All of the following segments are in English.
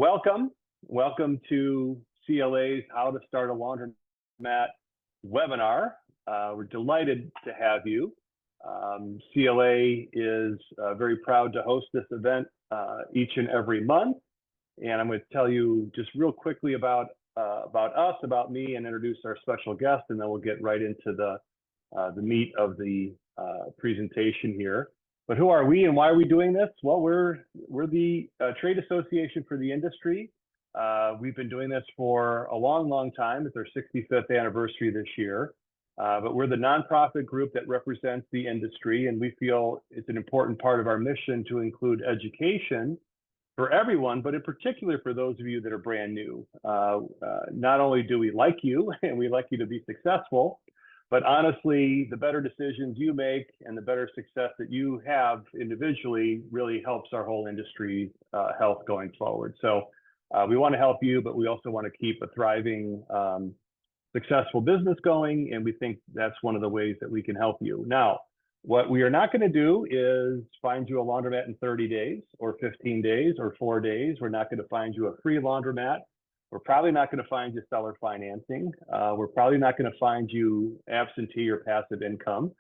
Welcome to CLA's How to Start a Laundromat webinar. We're delighted to have you. CLA is very proud to host this event each and every month. And I'm going to tell you just real quickly about us, about me, and introduce our special guest, and then we'll get right into the meat of the presentation here. But who are we and why are we doing this? Well, we're the trade association for the industry. We've been doing this for a long time. It's our 65th anniversary this year. But we're the nonprofit group that represents the industry, and we feel it's an important part of our mission to include education for everyone, but in particular for those of you that are brand new. Not only do we like you and we like you to be successful, but honestly, the better decisions you make and the better success that you have individually really helps our whole industry's health going forward. So we want to help you, but we also want to keep a thriving, successful business going, and we think that's one of the ways that we can help you. Now, what we are not going to do is find you a laundromat in 30 days or 15 days or 4 days. We're not going to find you a free laundromat. We're probably not going to find you seller financing. We're probably not going to find you absentee or passive income.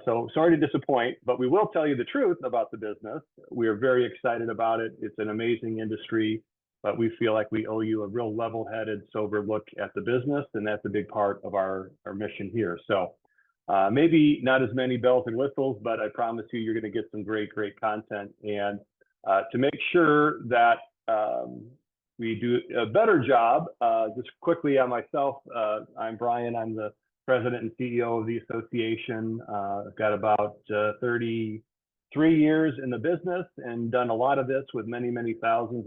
So sorry to disappoint, but we will tell you the truth about the business. We are very excited about it. It's an amazing industry, but we feel like we owe you a real level-headed, sober look at the business, and that's a big part of our mission here. So maybe not as many bells and whistles, but I promise you, you're going to get some great content. And to make sure that we do a better job, just quickly on myself, I'm Brian. I'm the president and CEO of the association. I've got about 33 years in the business and done a lot of this with many thousands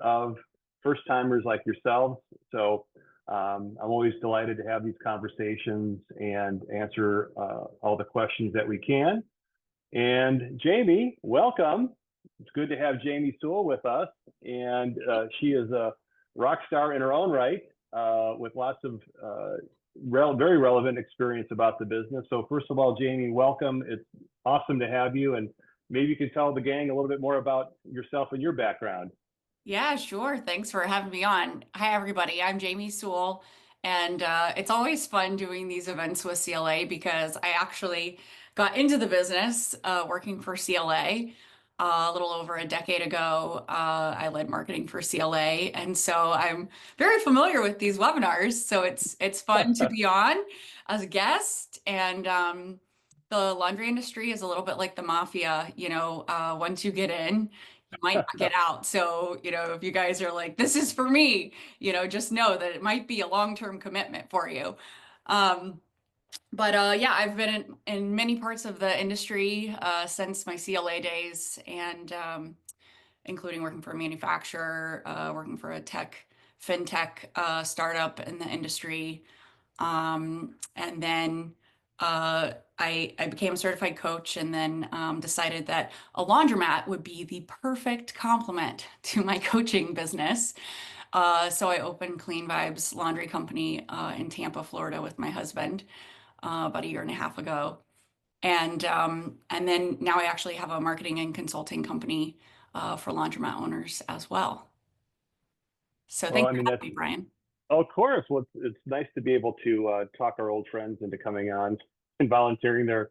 of first-timers like yourselves. So I'm always delighted to have these conversations and answer all the questions that we can. And Jamie, welcome. It's good to have Jamie Sewell with us, and she is a rock star in her own right, with lots of very relevant experience about the business. So first of all, Jamie, welcome. It's awesome to have you, and maybe you can tell the gang a little bit more about yourself and your background. Yeah, sure. Thanks for having me on. Hi, everybody. I'm Jamie Sewell, and it's always fun doing these events with CLA because I actually got into the business working for CLA. A little over a decade ago, I led marketing for CLA, and so I'm very familiar with these webinars. So it's fun to be on as a guest. And the laundry industry is a little bit like the mafia. Once you get in, you might not get out. So if you guys are like, "This is for me," just know that it might be a long-term commitment for you. But yeah, I've been in many parts of the industry since my CLA days, and including working for a manufacturer, working for a fintech startup in the industry. And then I became a certified coach, and then decided that a laundromat would be the perfect complement to my coaching business. So I opened Clean Vibes Laundry Company in Tampa, Florida with my husband about a year and a half ago. And then now I actually have a marketing and consulting company for laundromat owners as well. So thanks for having me, Brian. Of course. Well, it's nice to be able to talk our old friends into coming on and volunteering their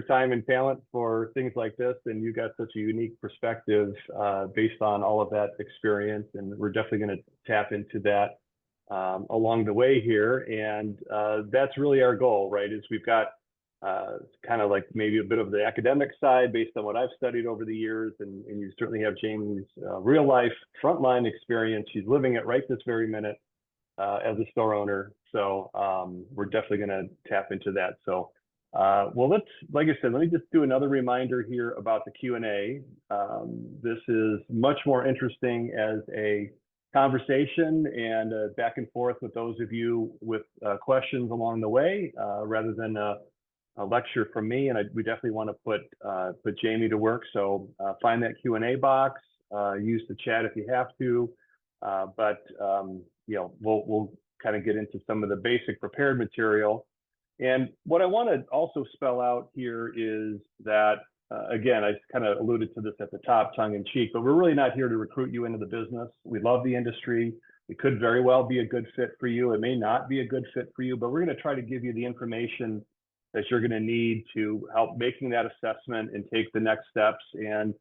time and talent for things like this. And you got such a unique perspective based on all of that experience. And we're definitely going to tap into that along the way here. And that's really our goal, right? Is we've got kind of like maybe a bit of the academic side based on what I've studied over the years. And you certainly have Jamie's real life frontline experience. She's living it right this very minute as a store owner. So we're definitely going to tap into that. So well, like I said, let me just do another reminder here about the Q&A. This is much more interesting as a conversation and back and forth with those of you with questions along the way, rather than a lecture from me. And we definitely want to put Jamie to work. So find that Q&A box, use the chat if you have to, but we'll kind of get into some of the basic prepared material. And what I want to also spell out here is that again, I kind of alluded to this at the top, tongue in cheek, but we're really not here to recruit you into the business. We love the industry. It could very well be a good fit for you. It may not be a good fit for you, but we're going to try to give you the information that you're going to need to help making that assessment and take the next steps. And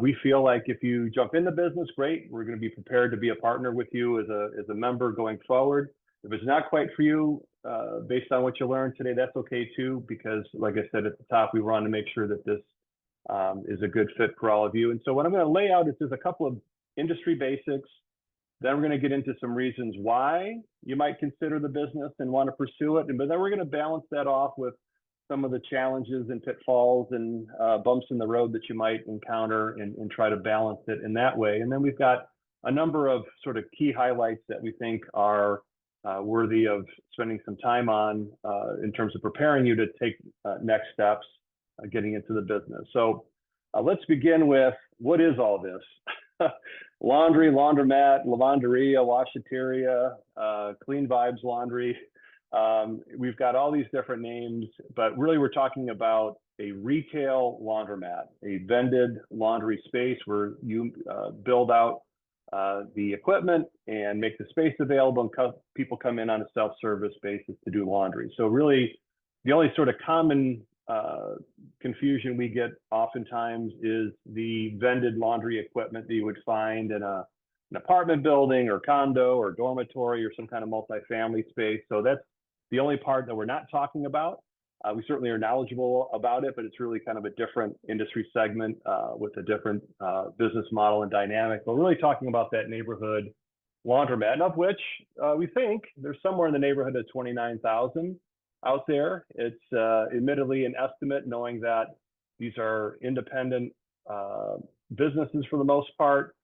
we feel like if you jump in the business, great. We're going to be prepared to be a partner with you as a member going forward. If it's not quite for you, based on what you learned today, that's okay too, because like I said at the top, we want to make sure that this is a good fit for all of you. And so what I'm going to lay out is just a couple of industry basics. Then we're going to get into some reasons why you might consider the business and want to pursue it. But then we're going to balance that off with some of the challenges and pitfalls and bumps in the road that you might encounter and try to balance it in that way. And then we've got a number of sort of key highlights that we think are worthy of spending some time on in terms of preparing you to take next steps getting into the business. So let's begin with, what is all this? Laundry, laundromat, lavanderia, washateria, clean vibes laundry. We've got all these different names, but really we're talking about a retail laundromat, a vended laundry space where you build out the equipment and make the space available, and people come in on a self-service basis to do laundry. So really the only sort of common confusion we get oftentimes is the vended laundry equipment that you would find in an apartment building or condo or dormitory or some kind of multifamily space. So that's the only part that we're not talking about. We certainly are knowledgeable about it, but it's really kind of a different industry segment with a different business model and dynamic. But we're really talking about that neighborhood laundromat, of which we think there's somewhere in the neighborhood of 29,000 out there. It's admittedly an estimate, knowing that these are independent businesses for the most part.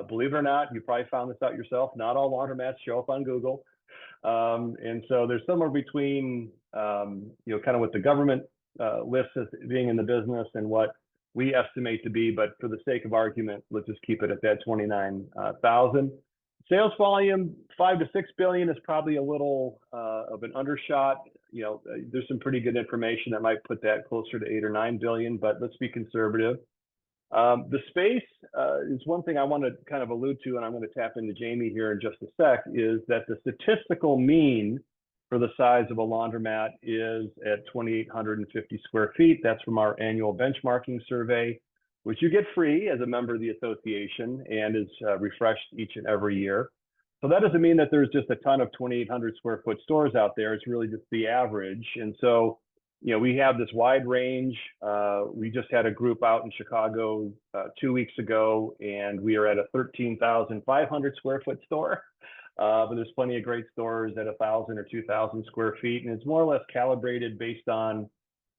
Believe it or not, you probably found this out yourself, not all laundromats show up on Google. And so there's somewhere between, kind of what the government lists as being in the business and what we estimate to be, but for the sake of argument, let's just keep it at that 29,000. Sales volume, 5 to 6 billion is probably a little of an undershot. There's some pretty good information that might put that closer to 8 or 9 billion, but let's be conservative. The space is one thing I want to kind of allude to, and I'm going to tap into Jamie here in just a sec, is that the statistical mean for the size of a laundromat is at 2,850 square feet. That's from our annual benchmarking survey, which you get free as a member of the association and is refreshed each and every year. So that doesn't mean that there's just a ton of 2,800 square foot stores out there. It's really just the average. And so, we have this wide range. We just had a group out in Chicago 2 weeks ago, and we are at a 13,500 square foot store. But there's plenty of great stores at 1,000 or 2,000 square feet. And it's more or less calibrated based on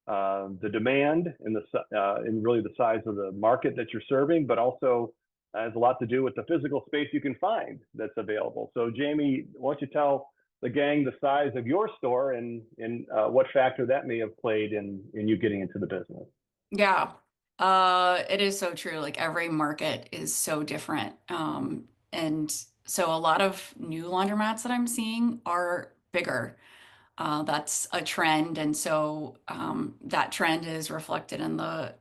the demand and really the size of the market that you're serving, but also has a lot to do with the physical space you can find that's available. So Jamie, why don't you tell the gang the size of your store and what factor that may have played in you getting into the business? Yeah, it is so true. Like every market is so different. And so a lot of new laundromats that I'm seeing are bigger. That's a trend. And so that trend is reflected in the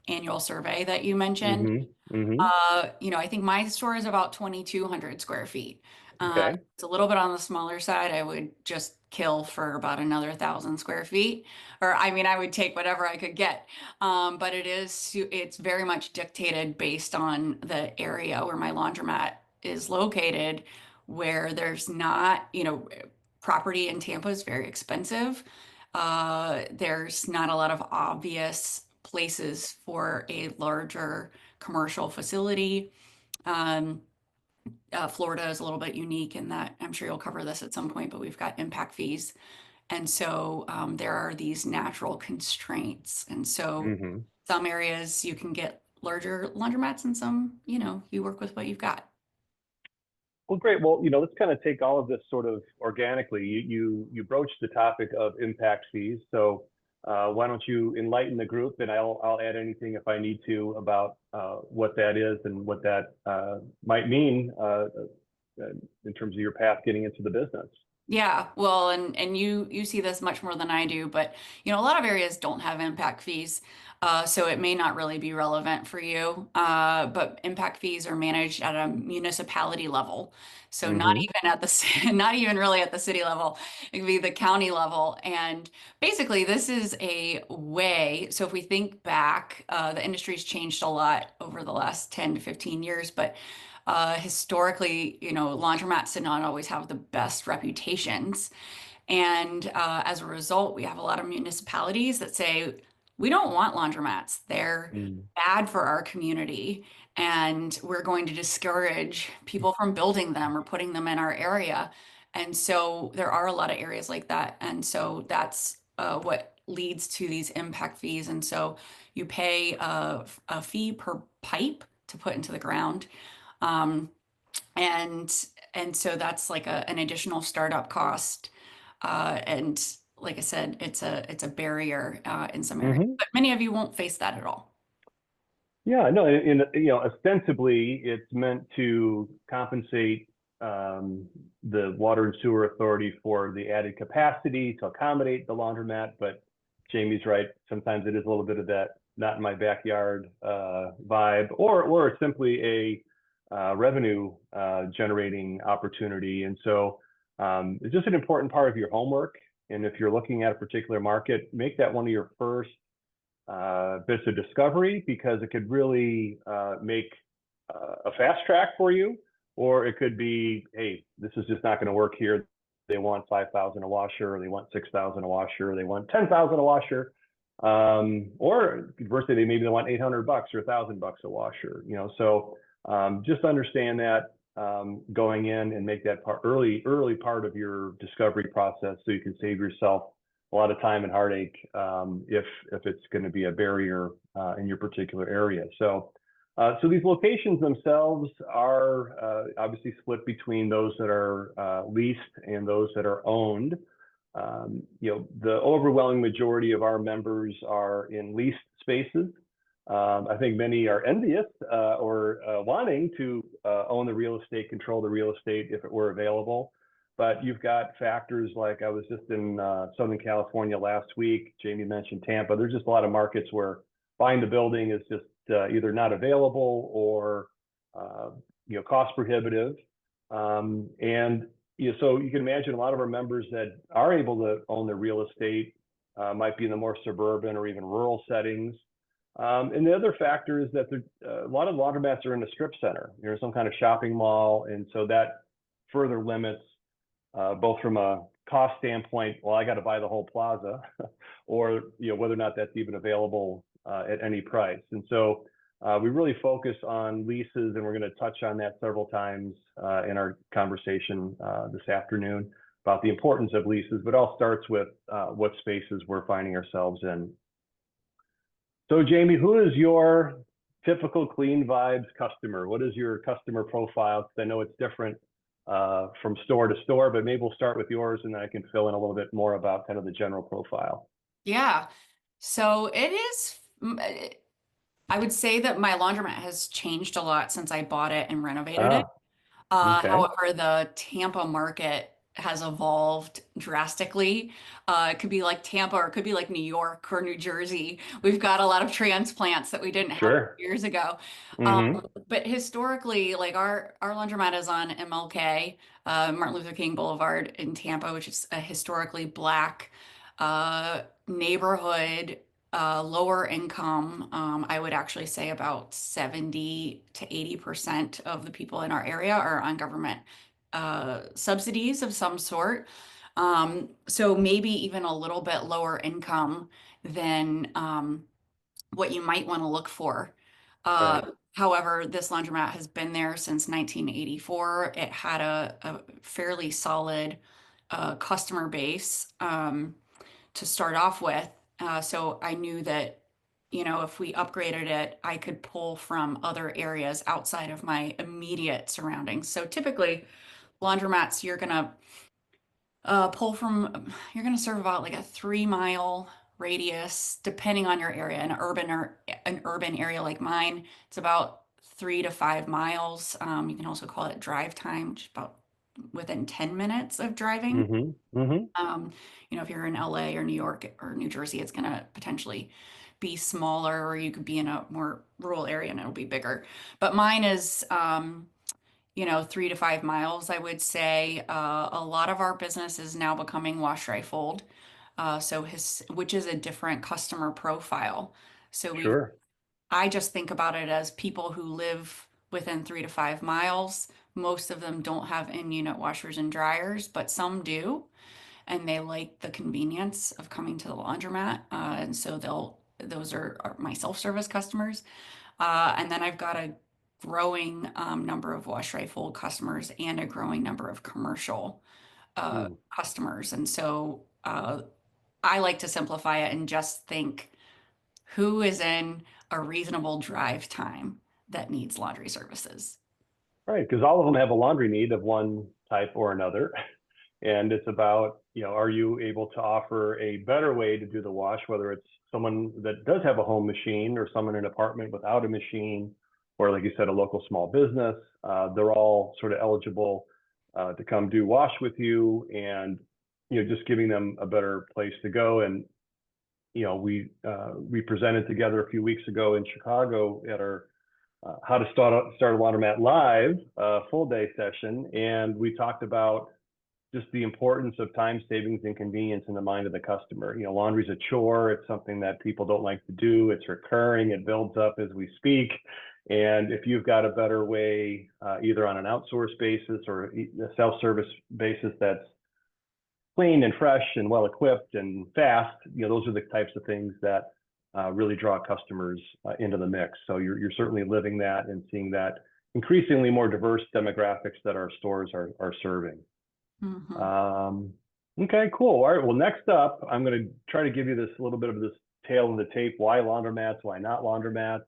annual survey that you mentioned. Mm-hmm. Mm-hmm. I think my store is about 2,200 square feet. Okay. It's a little bit on the smaller side. I would just kill for about another 1,000 square feet, or I would take whatever I could get. But it's very much dictated based on the area where my laundromat is located, where there's not, property in Tampa is very expensive. There's not a lot of obvious places for a larger commercial facility. Florida is a little bit unique in that, I'm sure you'll cover this at some point, but we've got impact fees. And so there are these natural constraints. And so Mm-hmm. some areas you can get larger laundromats, and some, you work with what you've got. Well, great. Well, let's kind of take all of this sort of organically. You broached the topic of impact fees. So why don't you enlighten the group, and I'll add anything if I need to about what that is and what that might mean in terms of your path getting into the business. Yeah, well, and you see this much more than I do, but a lot of areas don't have impact fees, so it may not really be relevant for you. But impact fees are managed at a municipality level, so not Hmm. even at the not even really at the city level. It could be the county level, and basically this is a way. So if we think back, the industry's changed a lot over the last 10 to 15 years, but historically, laundromats did not always have the best reputations. And as a result, we have a lot of municipalities that say, we don't want laundromats. They're Mm. bad for our community, and we're going to discourage people from building them or putting them in our area. And so there are a lot of areas like that. And so that's what leads to these impact fees. And so you pay a fee per pipe to put into the ground. Um, and and so that's like an additional startup cost. And like I said, it's a barrier in some areas, Hmm. but many of you won't face that at all. Yeah, no, ostensibly it's meant to compensate the Water and Sewer Authority for the added capacity to accommodate the laundromat. But Jamie's right. Sometimes it is a little bit of that not in my backyard vibe, or it's simply a revenue generating opportunity. And so it's just an important part of your homework. And if you're looking at a particular market, make that one of your first bits of discovery, because it could really make a fast track for you, or it could be, hey, this is just not going to work here. They want 5,000 a washer, or they want 6,000 a washer, or they want 10,000 a washer, or conversely, they want $800 or $1,000 a washer. So just understand that going in and make that early part of your discovery process, so you can save yourself a lot of time and heartache if it's going to be a barrier in your particular area. So these locations themselves are obviously split between those that are leased and those that are owned. The overwhelming majority of our members are in leased spaces. I think many are envious or wanting to own the real estate, control the real estate if it were available. But you've got factors like, I was just in Southern California last week. Jamie mentioned Tampa. There's just a lot of markets where buying the building is just either not available or cost prohibitive. And so you can imagine a lot of our members that are able to own their real estate might be in the more suburban or even rural settings. And the other factor is that a lot of laundromats are in a strip center, some kind of shopping mall, and so that further limits both from a cost standpoint. Well, I got to buy the whole plaza, or whether or not that's even available at any price. And so we really focus on leases, and we're going to touch on that several times in our conversation this afternoon about the importance of leases. But it all starts with what spaces we're finding ourselves in. So, Jamie, who is your typical Clean Vibes customer? What is your customer profile? Because I know it's different from store to store, but maybe we'll start with yours, and then I can fill in a little bit more about kind of the general profile. Yeah. So it is, I would say that my laundromat has changed a lot since I bought it and renovated it. Ah, okay, However, the Tampa market has evolved drastically. It could be like Tampa, or it could be like New York or New Jersey. We've got a lot of transplants that we didn't have sure. years ago. Um, Mm-hmm. but historically, like our laundromat is on MLK, Martin Luther King Boulevard in Tampa, which is a historically black neighborhood, lower income. I would actually say about 70 to 80% of the people in our area are on government subsidies of some sort. So maybe even a little bit lower income than what you might want to look for. Right. However, this laundromat has been there since 1984. It had a fairly solid customer base to start off with. So I knew that, if we upgraded it, I could pull from other areas outside of my immediate surroundings. So typically, laundromats, you're going to serve about like a 3 mile radius, depending on your area. An urban area like mine, it's about 3 to 5 miles. You can also call it drive time, which is about within 10 minutes of driving. If you're in LA or New York or New Jersey, it's going to potentially be smaller, or you could be in a more rural area and it'll be bigger. But mine is, 3 to 5 miles, I would say. A lot of our business is now becoming wash, dry, fold. Which is a different customer profile. So Sure. I just think about it as people who live within 3 to 5 miles. Most of them don't have in-unit washers and dryers, but some do, and they like the convenience of coming to the laundromat. And so those are my self-service customers. And then I've got a growing number of wash, dry, fold customers and a growing number of commercial customers. And so I like to simplify it and just think who is in a reasonable drive time that needs laundry services. Right, because all of them have a laundry need of one type or another. And it's about, are you able to offer a better way to do the wash, whether it's someone that does have a home machine or someone in an apartment without a machine, or like you said, a local small business. They're all sort of eligible to come do wash with you, and just giving them a better place to go. And we presented together a few weeks ago in Chicago at our How to Start a Laundromat Live full day session, and we talked about just the importance of time savings and convenience in the mind of the customer. Laundry's a chore. It's something that people don't like to do. It's recurring. It builds up as we speak. And if you've got a better way, either on an outsourced basis or a self-service basis that's clean and fresh and well-equipped and fast, those are the types of things that really draw customers into the mix. So you're certainly living that and seeing that increasingly more diverse demographics that our stores are serving. Okay, cool. All right. Well, next up, I'm going to try to give you a little bit of this tail of the tape. Why laundromats? Why not laundromats?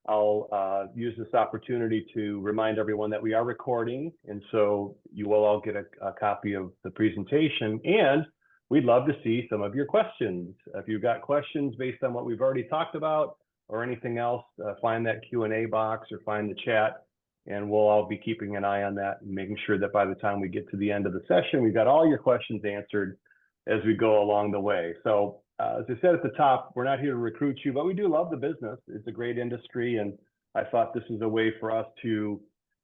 I'll use this opportunity to remind everyone that we are recording, and so you will all get a copy of the presentation. And we'd love to see some of your questions. If you've got questions based on what we've already talked about or anything else, find that Q&A box or find the chat. And we'll all be keeping an eye on that and making sure that by the time we get to the end of the session, we've got all your questions answered as we go along the way. So as I said at the top, we're not here to recruit you, but we do love the business. It's a great industry. And I thought this is a way for us to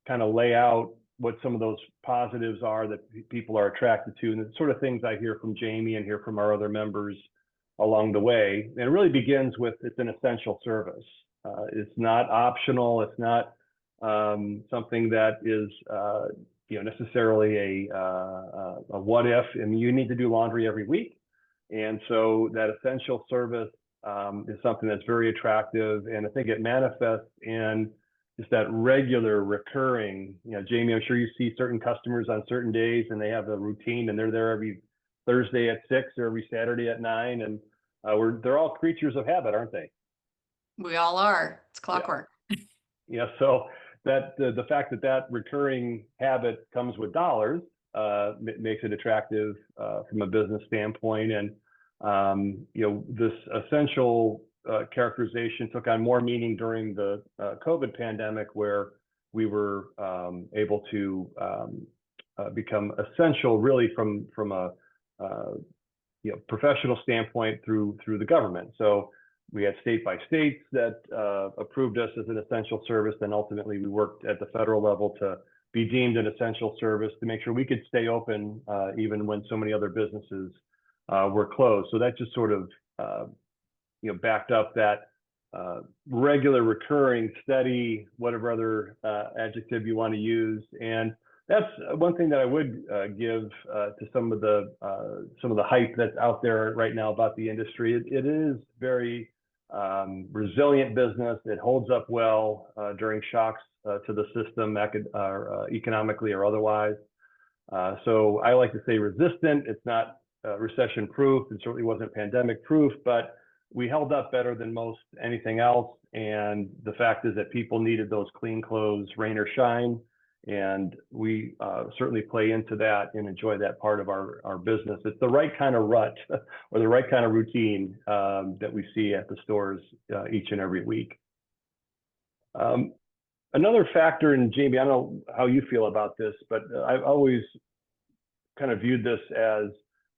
kind of lay out what some of those positives are that people are attracted to, and the sort of things I hear from Jamie and hear from our other members along the way. And it really begins with, it's an essential service. It's not optional. It's not something that is necessarily a what if. I mean, you need to do laundry every week, and so that essential service is something that's very attractive, and I think it manifests in just that regular recurring. Jamie, I'm sure you see certain customers on certain days, and they have a routine, and they're there every Thursday at 6 or every Saturday at 9, and they're all creatures of habit, aren't they? We all are. It's clockwork. Yeah. So that the fact that recurring habit comes with dollars makes it attractive from a business standpoint. And this essential characterization took on more meaning during the COVID pandemic, where we were able to become essential really from a professional standpoint through the government. So we had state by states that approved us as an essential service. Then ultimately we worked at the federal level to be deemed an essential service to make sure we could stay open even when so many other businesses were closed. So that just sort of backed up that regular, recurring, steady, whatever other adjective you want to use. And that's one thing that I would give to some of the hype that's out there right now about the industry. It is very resilient business. It holds up well during shocks to the system, economically or otherwise. So I like to say resistant. It's not recession proof. It certainly wasn't pandemic proof, but we held up better than most anything else. And the fact is that people needed those clean clothes, rain or shine. And we certainly play into that and enjoy that part of our business. It's the right kind of rut or the right kind of routine that we see at the stores each and every week. Another factor, and Jamie, I don't know how you feel about this, but I've always kind of viewed this as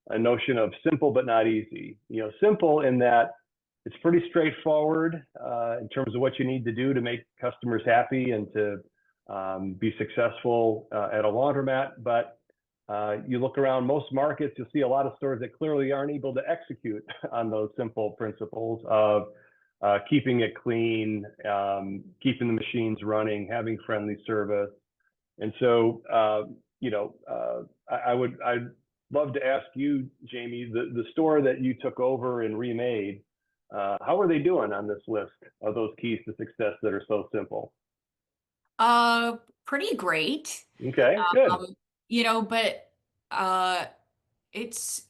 a notion of simple but not easy. Simple in that it's pretty straightforward in terms of what you need to do to make customers happy and to be successful at a laundromat. But you look around most markets, you'll see a lot of stores that clearly aren't able to execute on those simple principles of keeping it clean, keeping the machines running, having friendly service. And so, I'd love to ask you, Jamie, the store that you took over and remade, how are they doing on this list of those keys to success that are so simple? Uh, Pretty great. Okay, good. Um, but uh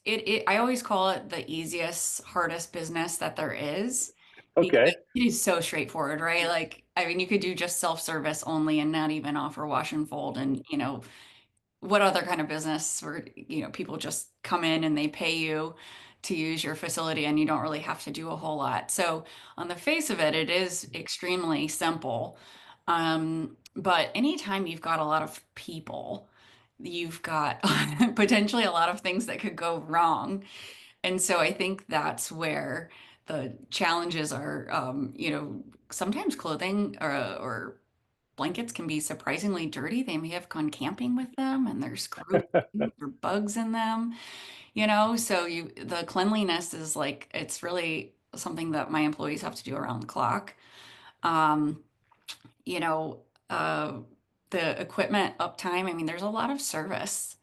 I always call it the easiest, hardest business that there is because Okay. it is so straightforward, right? Like, I mean, you could do just self-service only and not even offer wash and fold. And, what other kind of business where, people just come in and they pay you to use your facility and you don't really have to do a whole lot. So on the face of it, it is extremely simple. But anytime you've got a lot of people, you've got potentially a lot of things that could go wrong. And so I think that's where the challenges are, sometimes clothing or blankets can be surprisingly dirty. They may have gone camping with them and there's or bugs in them, so the cleanliness is like, it's really something that my employees have to do around the clock. Um, you know, uh, the equipment uptime, I mean, there's a lot of service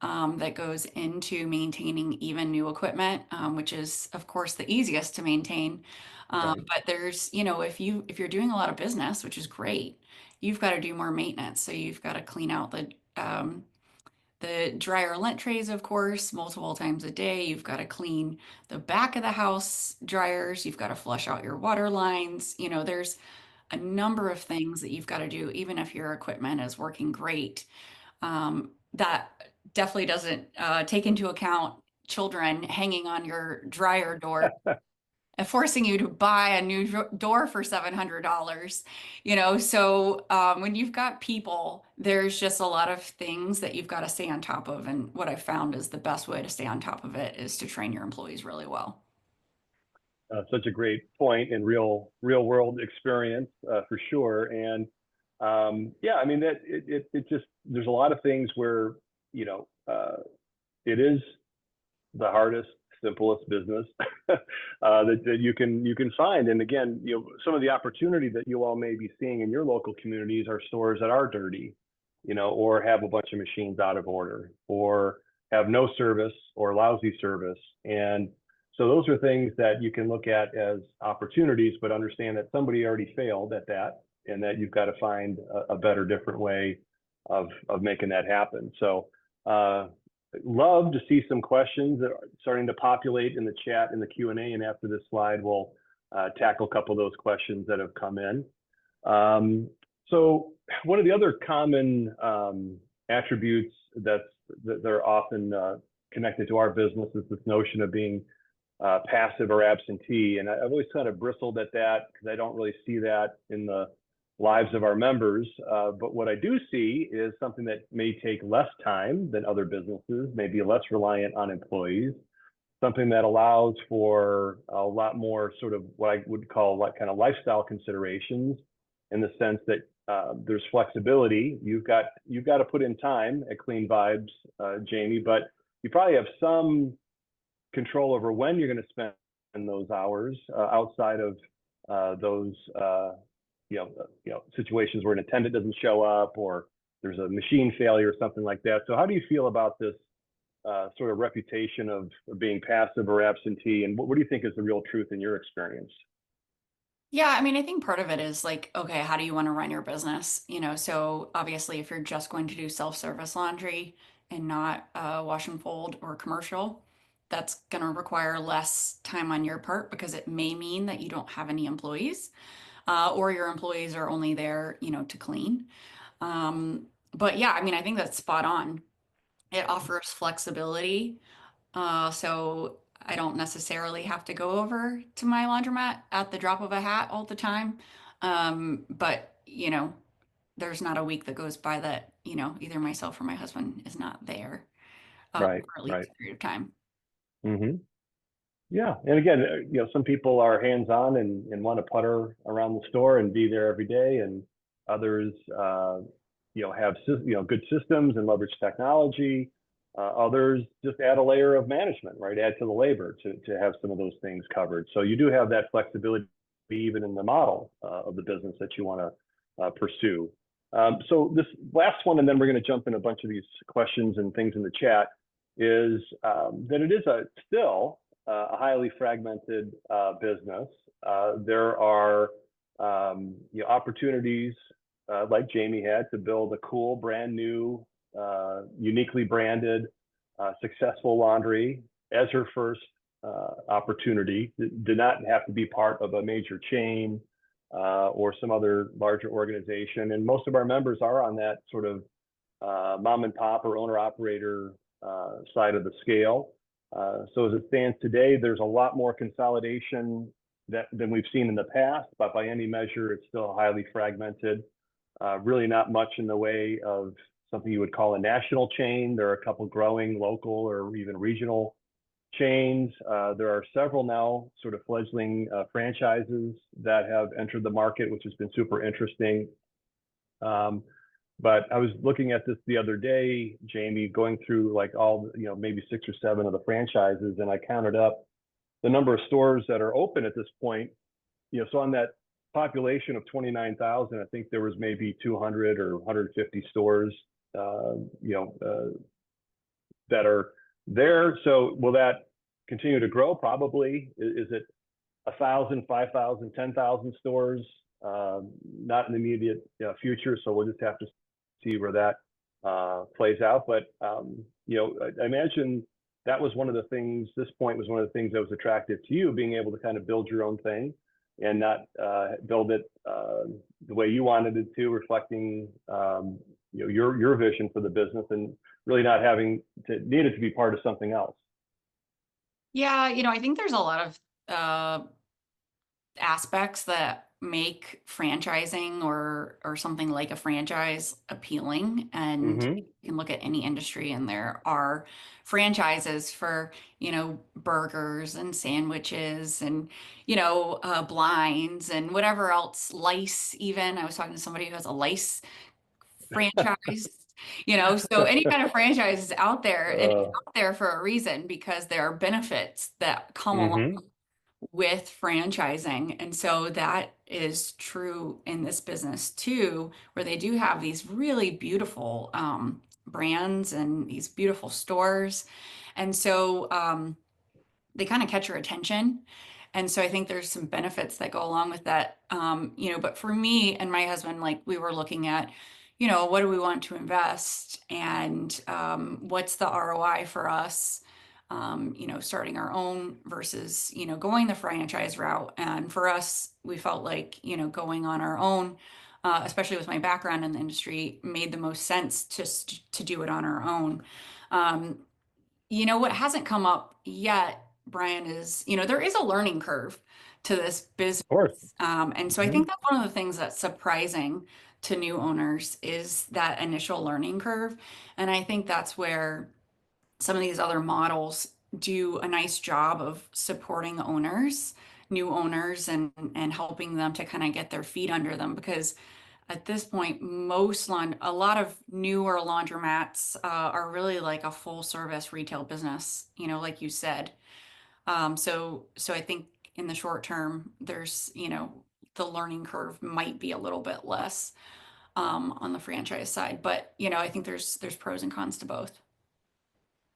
that goes into maintaining even new equipment, which is, of course, the easiest to maintain. Right. But there's, if you're doing a lot of business, which is great, you've got to do more maintenance. So you've got to clean out the dryer lint trays, of course, multiple times a day. You've got to clean the back of the house dryers. You've got to flush out your water lines. There's a number of things that you've got to do, even if your equipment is working great. That definitely doesn't take into account children hanging on your dryer door and forcing you to buy a new door for $700. So when you've got people, there's just a lot of things that you've got to stay on top of. And what I've found is the best way to stay on top of it is to train your employees really well. Such a great point and real world experience for sure. And yeah, I mean that it just there's a lot of things where it is the hardest, simplest business that you can find. And again, some of the opportunity that you all may be seeing in your local communities are stores that are dirty, or have a bunch of machines out of order, or have no service or lousy service. And so those are things that you can look at as opportunities, but understand that somebody already failed at that, and that you've got to find a better, different way of making that happen. So love to see some questions that are starting to populate in the chat in the Q&A, and after this slide, we'll tackle a couple of those questions that have come in. So one of the other common attributes that are often connected to our business is this notion of being passive or absentee. And I've always kind of bristled at that because I don't really see that in the lives of our members. But what I do see is something that may take less time than other businesses, maybe less reliant on employees, something that allows for a lot more sort of what I would call like kind of lifestyle considerations, in the sense that there's flexibility. You've got to put in time at Clean Vibes, Jamie, but you probably have some control over when you're going to spend those hours outside of those situations where an attendant doesn't show up or there's a machine failure or something like that. So how do you feel about this sort of reputation of being passive or absentee, and what do you think is the real truth in your experience? Yeah, I mean, I think part of it is like, okay, how do you want to run your business? So obviously, if you're just going to do self-service laundry and not wash and fold or commercial, that's going to require less time on your part because it may mean that you don't have any employees, or your employees are only there, to clean. But yeah, I mean, I think that's spot on. It offers flexibility. So I don't necessarily have to go over to my laundromat at the drop of a hat all the time. But there's not a week that goes by that, either myself or my husband is not there Right, for at least right. a period of time. Hmm. Yeah, and again, some people are hands-on and want to putter around the store and be there every day, and others, have good systems and leverage technology. Others just add a layer of management, right? Add to the labor to have some of those things covered. So you do have that flexibility even in the model of the business that you want to pursue. So this last one, and then we're going to jump in a bunch of these questions and things in the chat, is that it is still a highly fragmented business. There are opportunities like Jamie had to build a cool, brand new, uniquely branded, successful laundry as her first opportunity. Did not have to be part of a major chain or some other larger organization. And most of our members are on that sort of mom and pop or owner operator side of the scale. So as it stands today, there's a lot more consolidation than we've seen in the past, but by any measure, it's still highly fragmented. Really not much in the way of something you would call a national chain. There are a couple growing local or even regional chains. There are several now sort of fledgling franchises that have entered the market, which has been super interesting. But I was looking at this the other day, Jamie, going through like all, maybe 6 or 7 of the franchises, and I counted up the number of stores that are open at this point. So on that population of 29,000, I think there was maybe 200 or 150 stores, that are there. So will that continue to grow? Probably. Is it 1,000, 5,000, 10,000 stores? Not in the immediate future. So we'll just have to see where that plays out. But I imagine that was one of the things. This point was one of the things that was attractive to you, being able to kind of build your own thing and not build it the way you wanted it to, reflecting your vision for the business, and really not having to need it to be part of something else. Yeah, I think there's a lot of aspects that make franchising or something like a franchise appealing. And Mm-hmm. you can look at any industry and there are franchises for, burgers and sandwiches and, blinds and whatever else, lice even. I was talking to somebody who has a lice franchise. So any kind of franchise is out there, and it's out there for a reason because there are benefits that come along Mm-hmm. with franchising. And so that is true in this business too, where they do have these really beautiful brands and these beautiful stores. And so they kind of catch your attention. And so I think there's some benefits that go along with that. But for me and my husband, like we were looking at, what do we want to invest and what's the ROI for us? Starting our own versus, going the franchise route. And for us, we felt like, going on our own, especially with my background in the industry, made the most sense just to do it on our own. Um, what hasn't come up yet, Brian, is, there is a learning curve to this business. Of course. And so I Mm-hmm. think that's one of the things that's surprising to new owners is that initial learning curve. And I think that's where some of these other models do a nice job of supporting owners, new owners, and helping them to kind of get their feet under them because at this point, a lot of newer laundromats are really like a full service retail business, like you said. So I think in the short term, there's, the learning curve might be a little bit less on the franchise side, but I think there's pros and cons to both.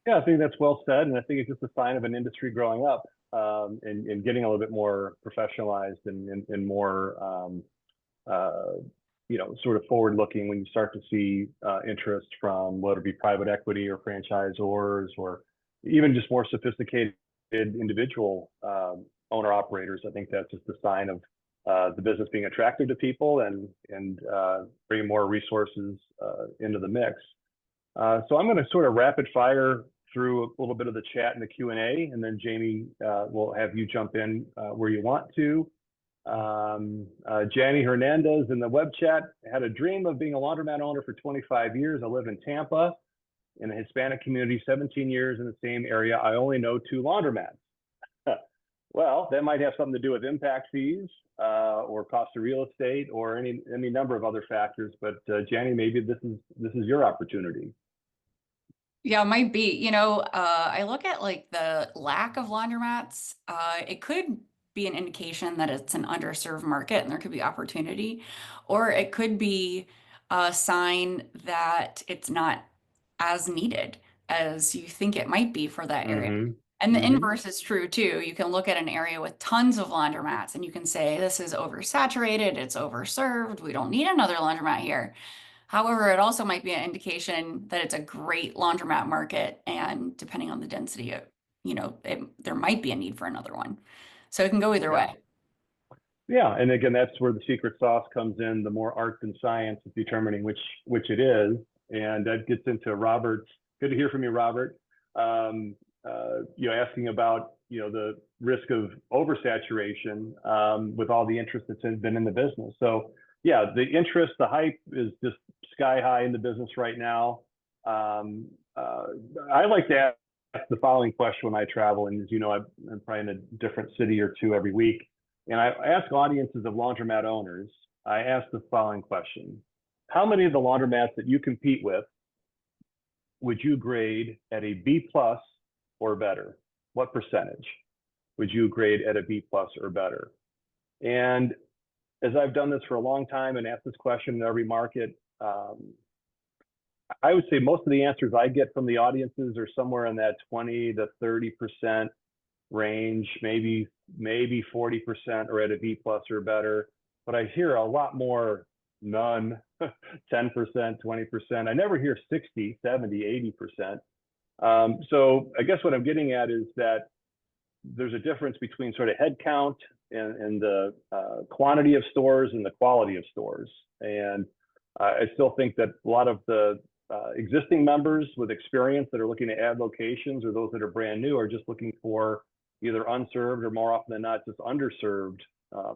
Yeah, I think that's well said, and I think it's just a sign of an industry growing up and getting a little bit more professionalized and more sort of forward looking when you start to see interest from whether it be private equity or franchisors or even just more sophisticated individual owner operators. I think that's just a sign of the business being attractive to people and bringing more resources into the mix. So I'm going to sort of rapid fire through a little bit of the chat and the Q&A, and then Jamie will have you jump in where you want to. Janny Hernandez in the web chat had a dream of being a laundromat owner for 25 years. I live in Tampa in a Hispanic community, 17 years in the same area. I only know 2 laundromats. Well, that might have something to do with impact fees or cost of real estate or any number of other factors. But Janny, maybe this is your opportunity. Yeah, it might be. I look at like the lack of laundromats. It could be an indication that it's an underserved market and there could be opportunity, or it could be a sign that it's not as needed as you think it might be for that area. Mm-hmm. And the Mm-hmm. inverse is true too. You can look at an area with tons of laundromats and you can say, this is oversaturated, it's overserved, we don't need another laundromat here. However, it also might be an indication that it's a great laundromat market, and depending on the density of, there might be a need for another one. So it can go either Yeah. way. Yeah, and again, that's where the secret sauce comes in. The more art than science of determining which it is, and that gets into Robert's. Good to hear from you, Robert. Asking about the risk of oversaturation with all the interest that's been in the business. So yeah, the interest, the hype is just sky high in the business right now. I like to ask the following question when I travel, and as you know, I'm probably in a different city or two every week. And I ask audiences of laundromat owners, I ask the following question. How many of the laundromats that you compete with would you grade at a B plus or better? What percentage would you grade at a B plus or better? And as I've done this for a long time and asked this question in every market, I would say most of the answers I get from the audiences are somewhere in that 20 to 30% range, maybe 40% are at a B plus or better. But I hear a lot more none, 10%, 20%. I never hear 60, 70, 80%. So I guess what I'm getting at is that there's a difference between sort of head count and the quantity of stores and the quality of stores. And I still think that a lot of the existing members with experience that are looking to add locations, or those that are brand new, are just looking for either unserved or, more often than not, just underserved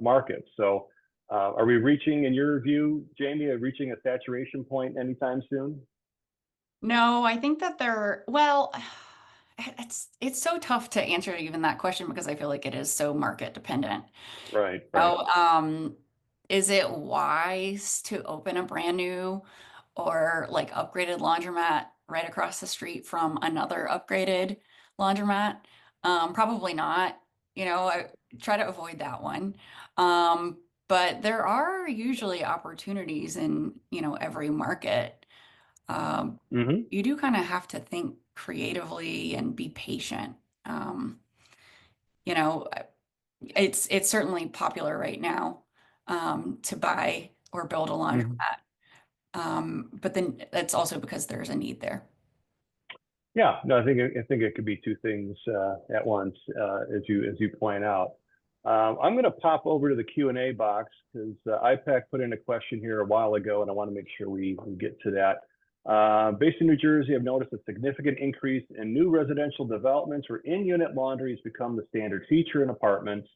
markets. So are we reaching, in your view, Jamie, reaching a saturation point anytime soon? No, I think that well, it's so tough to answer even that question because I feel like it is so market dependent. Right. So, is it wise to open a brand new or like upgraded laundromat right across the street from another upgraded laundromat? Probably not. I try to avoid that one. But there are usually opportunities in, every market. Mm-hmm. You do kind of have to think creatively and be patient. Um, you know, it's certainly popular right now to buy or build a Mm-hmm. laundromat. But then that's also because there's a need there. Yeah, no, I think it could be two things at once, as you point out. I'm going to pop over to the Q&A box because IPAC put in a question here a while ago, and I want to make sure we get to that. Based in New Jersey, I've noticed a significant increase in new residential developments where in-unit laundry has become the standard feature in apartments.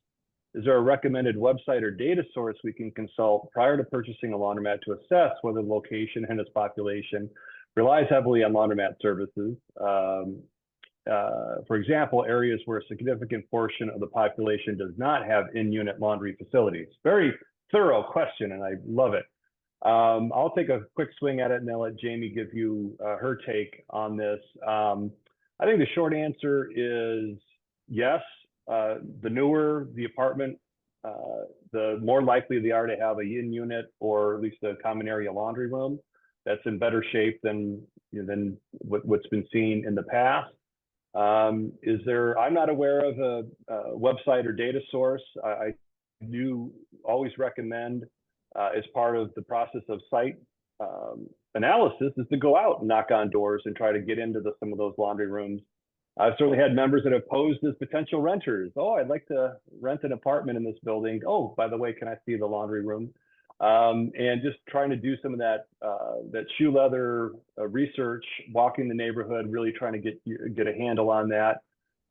Is there a recommended website or data source we can consult prior to purchasing a laundromat to assess whether the location and its population relies heavily on laundromat services? For example, areas where a significant portion of the population does not have in-unit laundry facilities. Very thorough question, and I love it. I'll take a quick swing at it and then let Jamie give you her take on this. I think the short answer is yes. The newer the apartment, the more likely they are to have a in-unit or at least a common area laundry room that's in better shape than what's been seen in the past. I'm not aware of a website or data source. I do always recommend as part of the process of site analysis is to go out and knock on doors and try to get into some of those laundry rooms. I've certainly had members that have posed as potential renters. Oh, I'd like to rent an apartment in this building. Oh, by the way, can I see the laundry room? And just trying to do some of that shoe leather research, walking the neighborhood, really trying to get a handle on that.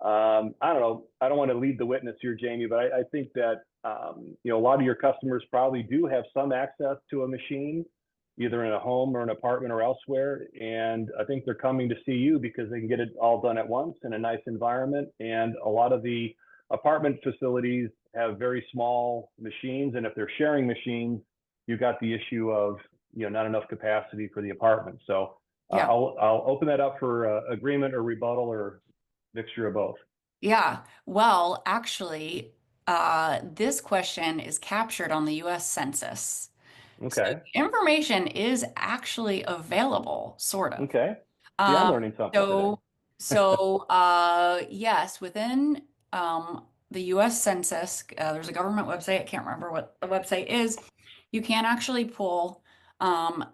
I don't know. I don't want to lead the witness here, Jamie, but I think that a lot of your customers probably do have some access to a machine, either in a home or an apartment or elsewhere. And I think they're coming to see you because they can get it all done at once in a nice environment. And a lot of the apartment facilities have very small machines, and if they're sharing machines, you've got the issue of not enough capacity for the apartment. So Yeah. I'll open that up for agreement or rebuttal or mixture of both. Yeah. Well, actually, this question is captured on the US Census. So Okay. information is actually available, sort of. Okay. See, I'm Um, learning something today. so yes, within the US Census, there's a government website. I can't remember what the website is. You can actually pull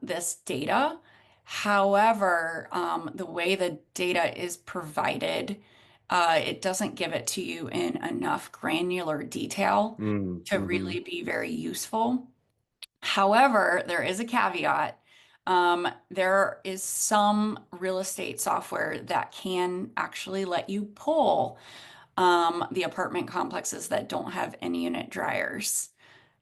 this data. However, the way the data is provided, it doesn't give it to you in enough granular detail to Mm-hmm. really be very useful. However, there is a caveat. There is some real estate software that can actually let you pull the apartment complexes that don't have any unit dryers.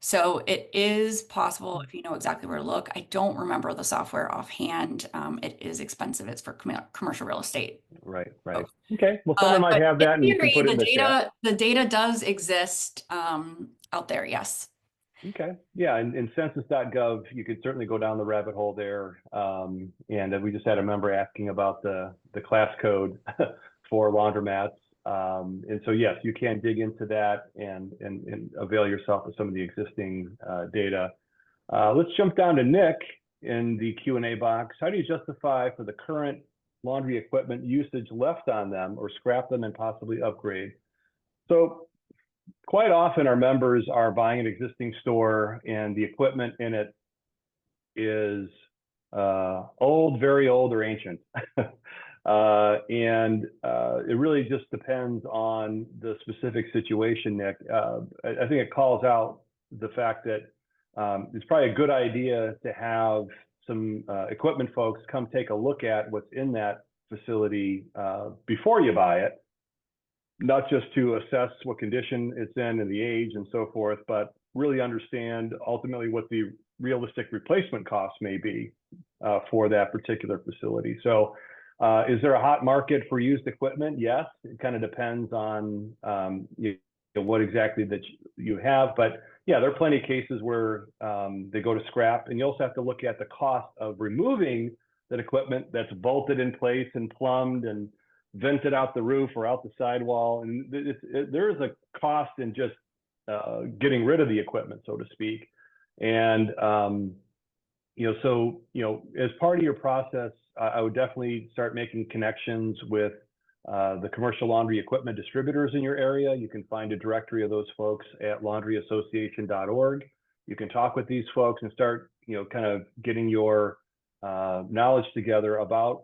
So it is possible if you know exactly where to look. I don't remember the software offhand. It is expensive. It's for commercial real estate. Right, right. Okay. Well, someone might But have in that, and you can theory, put it in the chat. the data does exist out there. Yes. Okay. Yeah, and in census.gov, you could certainly go down the rabbit hole there. And we just had a member asking about the class code for laundromats. And so, yes, you can dig into that and avail yourself of some of the existing data. Let's jump down to Nick in the Q&A box. How do you justify for the current laundry equipment usage left on them or scrap them and possibly upgrade? So quite often our members are buying an existing store and the equipment in it is old, very old, or ancient. It really just depends on the specific situation, Nick. I think it calls out the fact that it's probably a good idea to have some equipment folks come take a look at what's in that facility before you buy it, not just to assess what condition it's in and the age and so forth, but really understand ultimately what the realistic replacement costs may be for that particular facility. So is there a hot market for used equipment? Yes, it kind of depends on what exactly that you have, but yeah, there are plenty of cases where they go to scrap, and you also have to look at the cost of removing that equipment that's bolted in place and plumbed and vented out the roof or out the sidewall. And there is a cost in just getting rid of the equipment, so to speak. And as part of your process, I would definitely start making connections with the commercial laundry equipment distributors in your area. You can find a directory of those folks at laundryassociation.org. You can talk with these folks and start, kind of getting your knowledge together about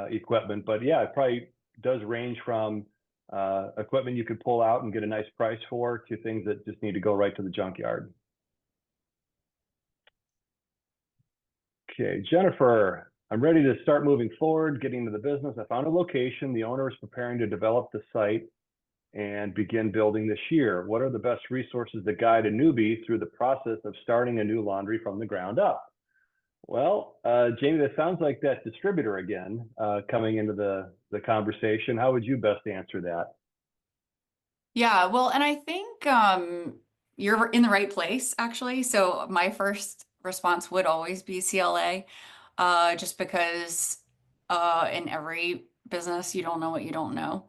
equipment. But yeah, it probably does range from equipment you could pull out and get a nice price for to things that just need to go right to the junkyard. Okay, Jennifer, I'm ready to start moving forward, getting into the business. I found a location. The owner is preparing to develop the site and begin building this year. What are the best resources to guide a newbie through the process of starting a new laundry from the ground up? Well, Jamie, that sounds like that distributor again, coming into the conversation. How would you best answer that? Yeah, well, and I think you're in the right place, actually. So my first response would always be CLA, just because in every business you don't know what you don't know.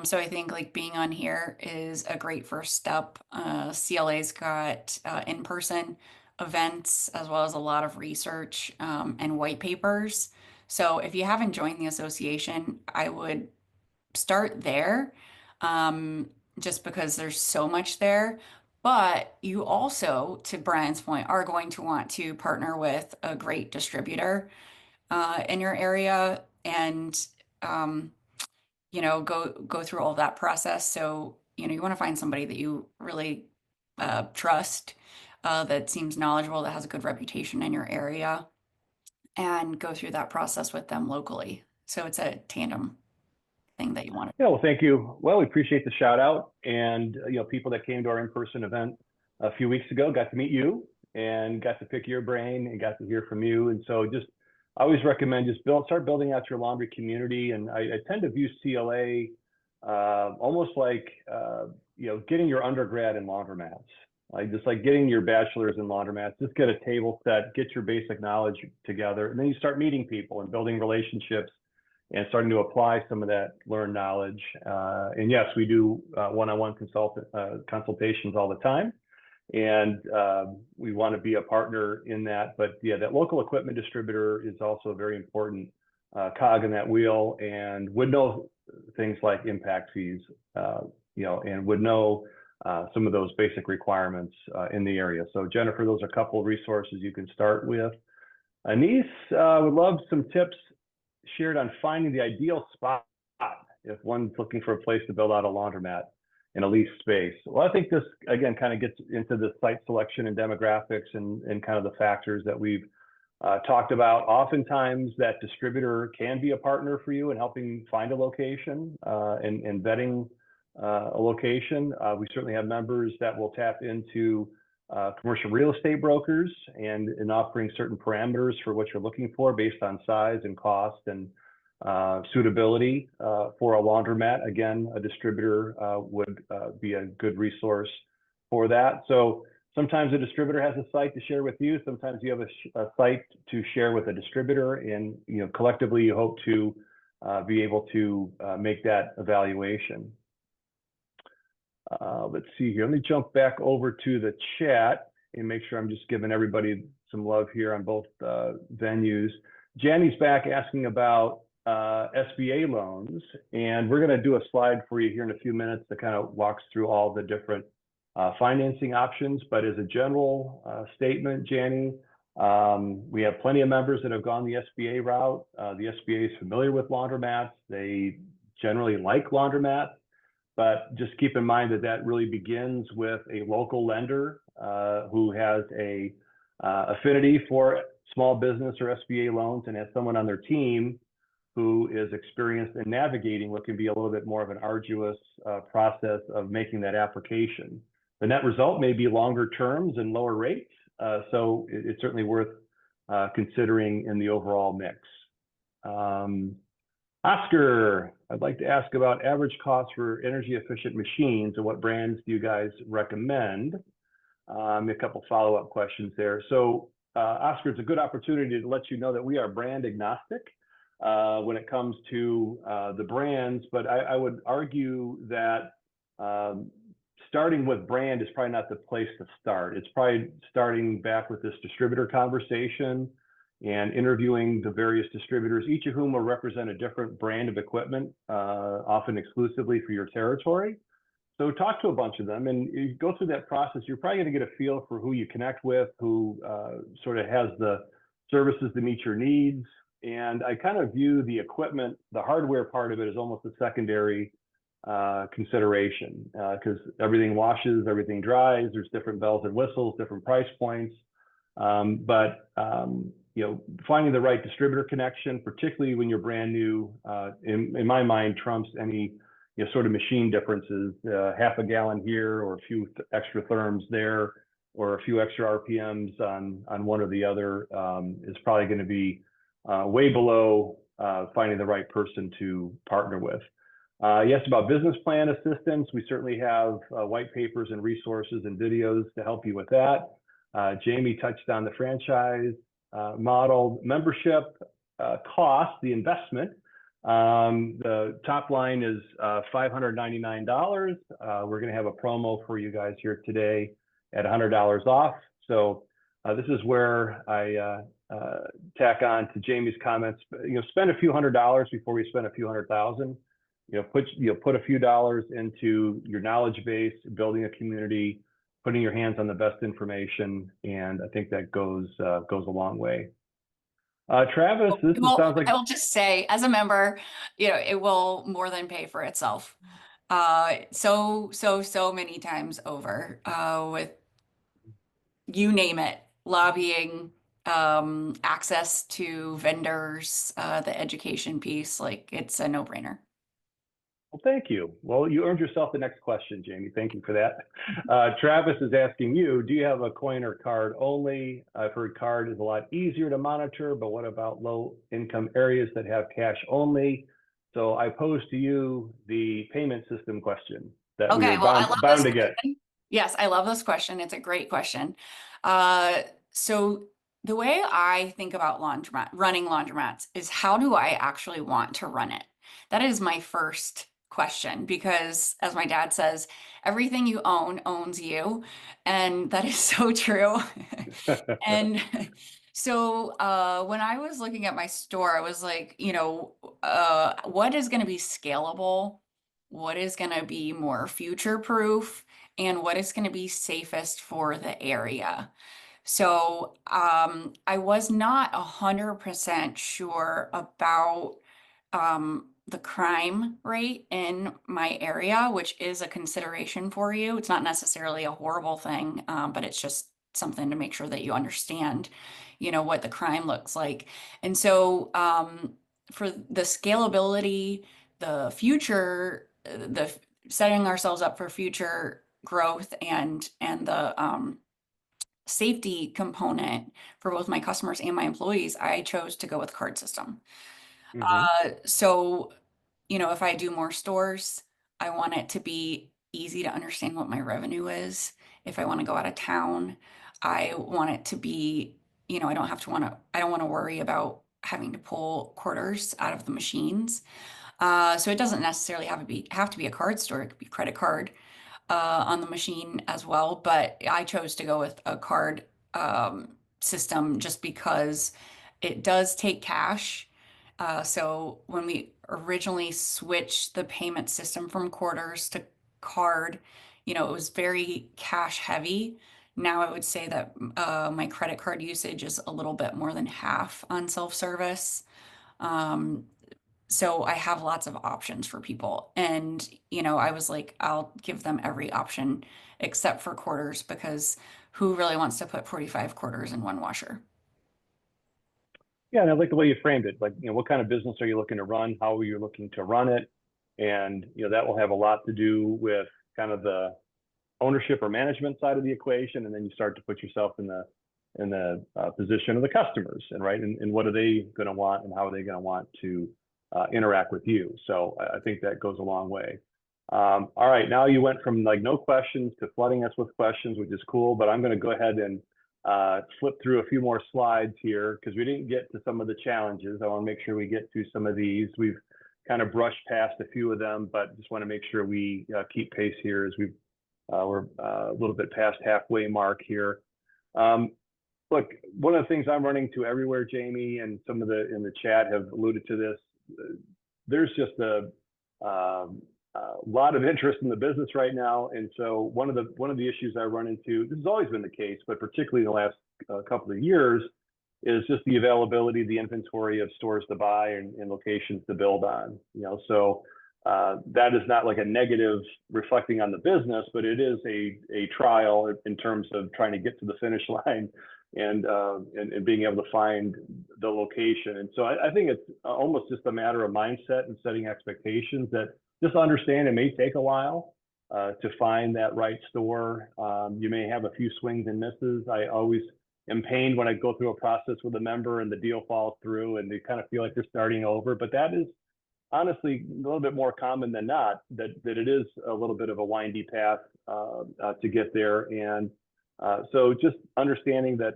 So I think like being on here is a great first step. CLA's got in-person events as well as a lot of research and white papers. So if you haven't joined the association, I would start there, just because there's so much there. But you also, to Brian's point, are going to want to partner with a great distributor in your area and go through all that process. So, you want to find somebody that you really trust, that seems knowledgeable, that has a good reputation in your area, and go through that process with them locally. So it's a tandem. thing that you wanted. Yeah, well, thank you. Well, we appreciate the shout out, and people that came to our in-person event a few weeks ago got to meet you and got to pick your brain and got to hear from you. And so, just I always recommend just start building out your laundry community. And I tend to view CLA almost like getting your undergrad in laundromats. Like just like getting your bachelor's in laundromats, just get a table set, get your basic knowledge together, and then you start meeting people and building relationships and starting to apply some of that learned knowledge. And yes, we do one-on-one consultations all the time, and we want to be a partner in that. But yeah, that local equipment distributor is also a very important cog in that wheel, and would know things like impact fees, and would know some of those basic requirements in the area. So Jennifer, those are a couple of resources you can start with. Anise would love some tips shared on finding the ideal spot if one's looking for a place to build out a laundromat in a leased space. Well, I think this, again, kind of gets into the site selection and demographics and kind of the factors that we've talked about. Oftentimes, that distributor can be a partner for you in helping find a location and vetting a location. We certainly have members that will tap into commercial real estate brokers and offering certain parameters for what you're looking for based on size and cost and suitability for a laundromat. Again, a distributor would be a good resource for that. So sometimes a distributor has a site to share with you. Sometimes you have a site to share with a distributor, and collectively you hope to be able to make that evaluation. Let's see here. Let me jump back over to the chat and make sure I'm just giving everybody some love here on both venues. Janny's back asking about SBA loans, and we're going to do a slide for you here in a few minutes that kind of walks through all the different financing options. But as a general statement, Janny, we have plenty of members that have gone the SBA route. The SBA is familiar with laundromats. They generally like laundromats. But just keep in mind that that really begins with a local lender who has a affinity for small business or SBA loans and has someone on their team who is experienced in navigating what can be a little bit more of an arduous process of making that application. The net result may be longer terms and lower rates, so it's certainly worth considering in the overall mix. Oscar, I'd like to ask about average cost for energy efficient machines and what brands do you guys recommend? A couple follow-up questions there. So Oscar, it's a good opportunity to let you know that we are brand agnostic when it comes to the brands, but I would argue that starting with brand is probably not the place to start. It's probably starting back with this distributor conversation and interviewing the various distributors, each of whom will represent a different brand of equipment, often exclusively for your territory. So talk to a bunch of them, and you go through that process. You're probably going to get a feel for who you connect with, who sort of has the services to meet your needs. And I kind of view the equipment, the hardware part of it, as almost a secondary consideration, because everything washes, everything dries. There's different bells and whistles, different price points. Finding the right distributor connection, particularly when you're brand new, in my mind, trumps any sort of machine differences. Half a gallon here, or a few extra therms there, or a few extra RPMs on one or the other is probably going to be way below finding the right person to partner with. Yes, about business plan assistance, we certainly have white papers and resources and videos to help you with that. Jamie touched on the franchise model, membership cost, the investment. The top line is $599. We're going to have a promo for you guys here today at $100 off. So this is where I tack on to Jamie's comments. Spend a few $100s before we spend a few $100,000. Put a few dollars into your knowledge base, building a community, putting your hands on the best information, and I think that goes a long way. Travis, sounds like— I will just say, as a member, it will more than pay for itself. So many times over, with you name it, lobbying, access to vendors, the education piece, like it's a no-brainer. Well, thank you. Well, you earned yourself the next question, Jamie. Thank you for that. Travis is asking you, do you have a coin or card only? I've heard card is a lot easier to monitor, but what about low income areas that have cash only? So I pose to you the payment system question that we Okay, are well, I love this bound to get. question. Yes, I love this question. It's a great question. So the way I think about running laundromats is how do I actually want to run it? That is my first question because, as my dad says, everything you own owns you. And that is so true. And so when I was looking at my store, I was like, what is going to be scalable? What is going to be more future proof? And what is going to be safest for the area? So I was not 100% sure about the crime rate in my area, which is a consideration for you. It's not necessarily a horrible thing, but it's just something to make sure that you understand, what the crime looks like. And so for the scalability, the future, the setting ourselves up for future growth and the safety component for both my customers and my employees, I chose to go with card system. Mhm. So, if I do more stores, I want it to be easy to understand what my revenue is. If I want to go out of town, I want it to be, I don't want to worry about having to pull quarters out of the machines. So it doesn't necessarily have to be a card store. It could be credit card on the machine as well. But I chose to go with a card system just because it does take cash. So when we originally switched the payment system from quarters to card, it was very cash heavy. Now I would say that my credit card usage is a little bit more than half on self-service. Um, so I have lots of options for people. And, I was like, I'll give them every option except for quarters because who really wants to put 45 quarters in one washer? Yeah, and I like the way you framed it. Like, what kind of business are you looking to run? How are you looking to run it? And that will have a lot to do with kind of the ownership or management side of the equation, and then you start to put yourself in the position of the customers, and right, and what are they going to want, and how are they going to want to interact with you? So I think that goes a long way. All right, now you went from like no questions to flooding us with questions, which is cool. But I'm going to go ahead and flip through a few more slides here because we didn't get to some of the challenges. I want to make sure we get through some of these. We've kind of brushed past a few of them, but just want to make sure we keep pace here as we're a little bit past halfway mark here. Look, one of the things I'm running to everywhere, Jamie, and some of the in the chat have alluded to this. There's just a lot of interest in the business right now, and so one of the issues I run into, this has always been the case, but particularly in the last couple of years, is just the availability, the inventory of stores to buy and locations to build on. So that is not like a negative reflecting on the business, but it is a trial in terms of trying to get to the finish line and being able to find the location. And so I think it's almost just a matter of mindset and setting expectations that just understand it may take a while to find that right store. You may have a few swings and misses. I always am pained when I go through a process with a member and the deal falls through and they kind of feel like they're starting over, but that is honestly a little bit more common than not, that it is a little bit of a windy path to get there. And so just understanding that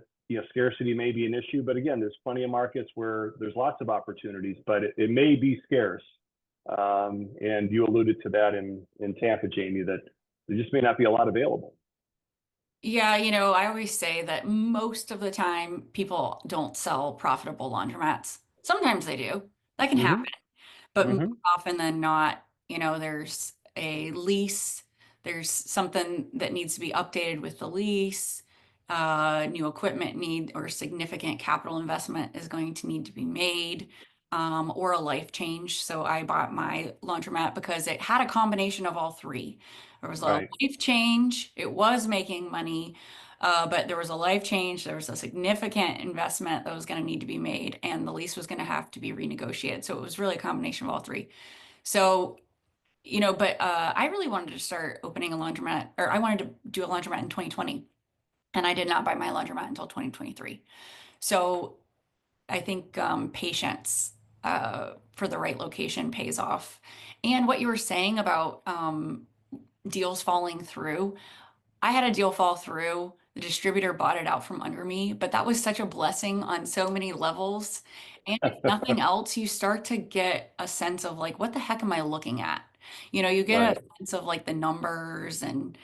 scarcity may be an issue, but again, there's plenty of markets where there's lots of opportunities, but it may be scarce. And you alluded to that in Tampa, Jamie, that there just may not be a lot available. Yeah, I always say that most of the time people don't sell profitable laundromats. Sometimes they do. That can Mm-hmm. happen. But more Mm-hmm. often than not, there's a lease, there's something that needs to be updated with the lease, new equipment need or significant capital investment is going to need to be made, or a life change. So I bought my laundromat because it had a combination of all three. There was a Right. life change, it was making money, but there was a life change, there was a significant investment that was going to need to be made, and the lease was going to have to be renegotiated. So it was really a combination of all three. So but I really wanted to start opening a laundromat, or I wanted to do a laundromat in 2020, and I did not buy my laundromat until 2023. So I think patience for the right location pays off. And what you were saying about deals falling through, I had a deal fall through. The distributor bought it out from under me, but that was such a blessing on so many levels. And if nothing else, you start to get a sense of like, what the heck am I looking at? You get Right. a sense of like the numbers and,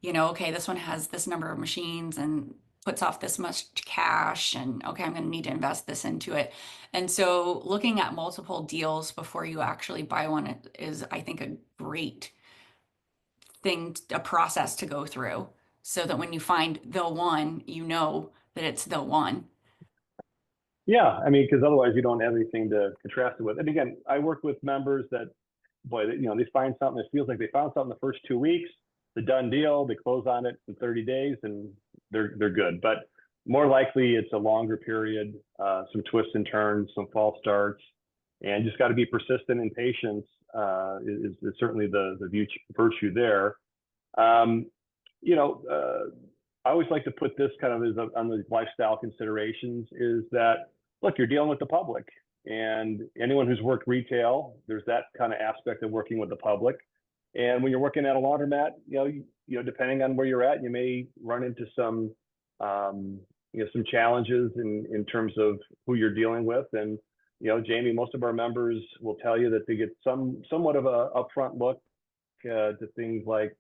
okay, this one has this number of machines and puts off this much cash, and okay, I'm going to need to invest this into it. And so looking at multiple deals before you actually buy one is, I think, a great thing, a process to go through so that when you find the one, you know that it's the one. Yeah, I mean, because otherwise you don't have anything to contrast it with. And again, I work with members that, boy, they find something. It feels like they found something the first 2 weeks. It's a done deal. They close on it in 30 days, and they're good. But more likely, it's a longer period, some twists and turns, some false starts, and just got to be persistent and patience is certainly the virtue there. Um, you know, I always like to put this kind of as on the lifestyle considerations is that, look, you're dealing with the public, and anyone who's worked retail, there's that kind of aspect of working with the public. And when you're working at a laundromat, depending on where you're at, you may run into some challenges in terms of who you're dealing with. And, Jamie, most of our members will tell you that they get somewhat of a upfront look to things like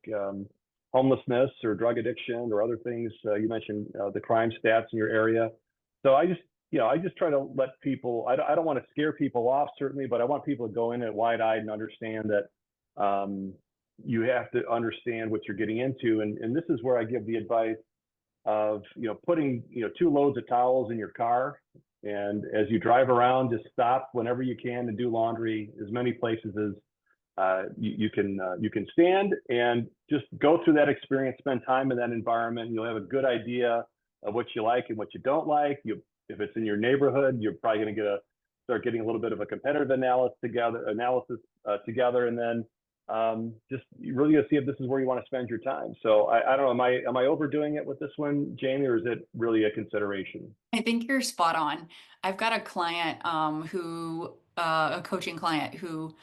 homelessness or drug addiction or other things. You mentioned the crime stats in your area. So I just try to let people, I don't want to scare people off, certainly, but I want people to go in it wide-eyed and understand that you have to understand what you're getting into. And this is where I give the advice of, putting, 2 loads of towels in your car. And as you drive around, just stop whenever you can and do laundry as many places as you can stand, and just go through that experience, spend time in that environment. You'll have a good idea of what you like and what you don't like. If it's in your neighborhood, you're probably going to start getting a little bit of a competitive analysis together, and then just really going to see if this is where you want to spend your time. So I don't know, am I overdoing it with this one, Jamie, or is it really a consideration? I think you're spot on. I've got a client a coaching client who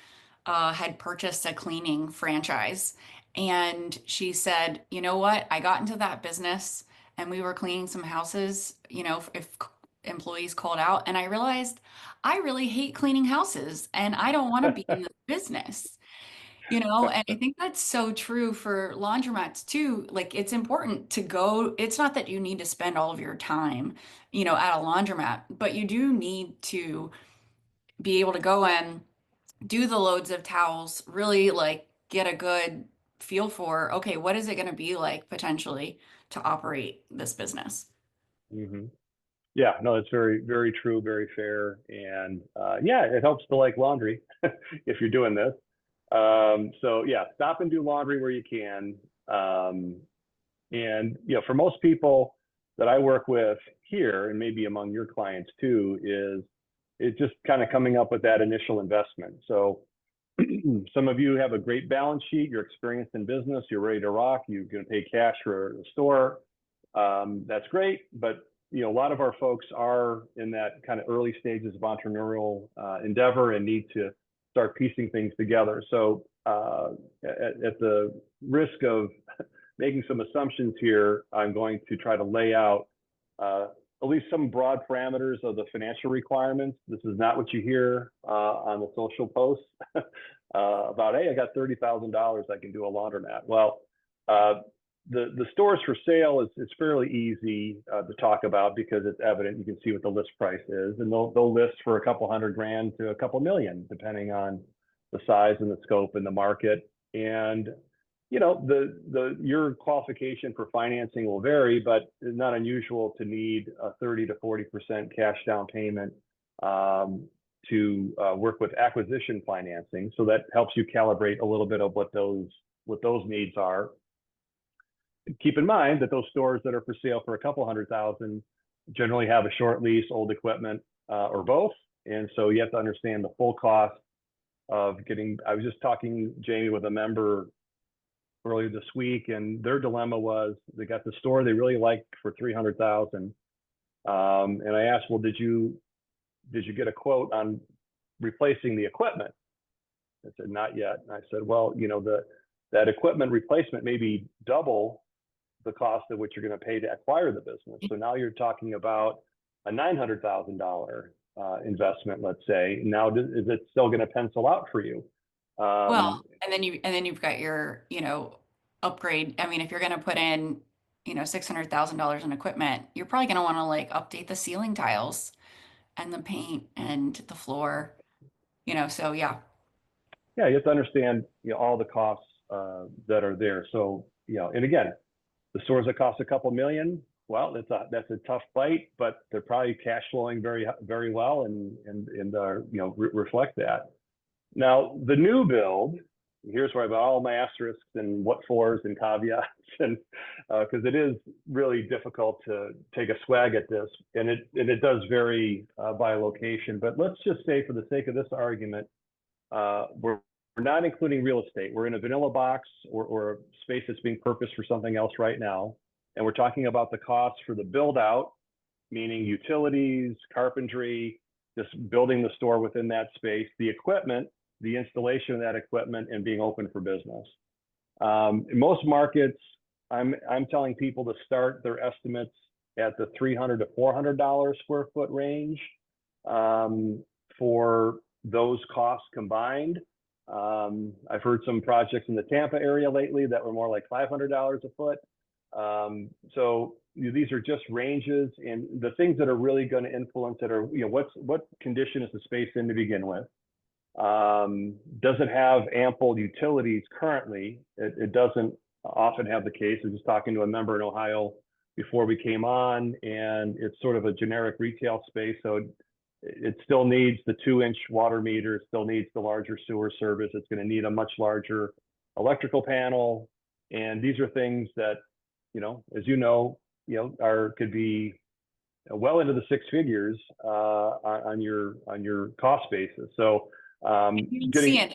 had purchased a cleaning franchise. And she said, you know what? I got into that business and we were cleaning some houses, if employees called out. And I realized I really hate cleaning houses and I don't want to be in the business. And I think that's so true for laundromats too. Like it's important to go, it's not that you need to spend all of your time, at a laundromat, but you do need to be able to go in, do the loads of towels, really like get a good feel for, okay, what is it going to be like potentially to operate this business? Mm-hmm. Yeah, no, it's very, very true, very fair. And yeah, it helps to like laundry if you're doing this. So yeah, stop and do laundry where you can. And for most people that I work with here, and maybe among your clients too, is it's just kind of coming up with that initial investment. So some of you have a great balance sheet, you're experienced in business, you're ready to rock, you're going to pay cash for a store. That's great, but a lot of our folks are in that kind of early stages of entrepreneurial endeavor and need to start piecing things together. So at the risk of making some assumptions here, I'm going to try to lay out at least some broad parameters of the financial requirements. This is not what you hear on the social posts about, hey, I got $30,000, I can do a laundromat. Well, the stores for sale is fairly easy to talk about because it's evident. You can see what the list price is, and they'll list for a couple $100,000 to a couple million, depending on the size and the scope and the market. And your qualification for financing will vary, but it's not unusual to need a 30 to 40% cash down payment to work with acquisition financing. So that helps you calibrate a little bit of what those needs are. Keep in mind that those stores that are for sale for a couple $100,000 generally have a short lease, old equipment, or both. And so you have to understand the full cost of getting. I was just talking, Jamie, with a member earlier this week, and their dilemma was they got the store they really liked for $300,000, and I asked, well, did you get a quote on replacing the equipment? I said, not yet. And I said, well, that equipment replacement may be double the cost of what you're going to pay to acquire the business. So now you're talking about a $900,000 investment, let's say. Now, is it still going to pencil out for you? Well, and then you've got your, upgrade. I mean, if you're going to put in, $600,000 in equipment, you're probably going to want to like update the ceiling tiles and the paint and the floor, so yeah. Yeah, you have to understand, all the costs that are there. So, and again, the stores that cost a couple million, well, that's a tough bite, but they're probably cash flowing very, very well and reflect that. Now, the new build, here's where I've got all my asterisks and what fors and caveats, and because it is really difficult to take a swag at this, and it does vary by location. But let's just say, for the sake of this argument, we're not including real estate. We're in a vanilla box or a space that's being purposed for something else right now, and we're talking about the costs for the build out, meaning utilities, carpentry, just building the store within that space, the equipment, the installation of that equipment, and being open for business. In most markets, I'm telling people to start their estimates at the $300 to $400 square foot range for those costs combined. I've heard some projects in the Tampa area lately that were more like $500 a foot. So these are just ranges, and the things that are really going to influence it are, what condition is the space in to begin with? Does it have ample utilities currently? It doesn't often have the case. I was just talking to a member in Ohio before we came on, and it's sort of a generic retail space. So it still needs the 2-inch water meter, still needs the larger sewer service. It's going to need a much larger electrical panel. And these are things that, as could be well into the 6 figures on your cost basis. So you see it.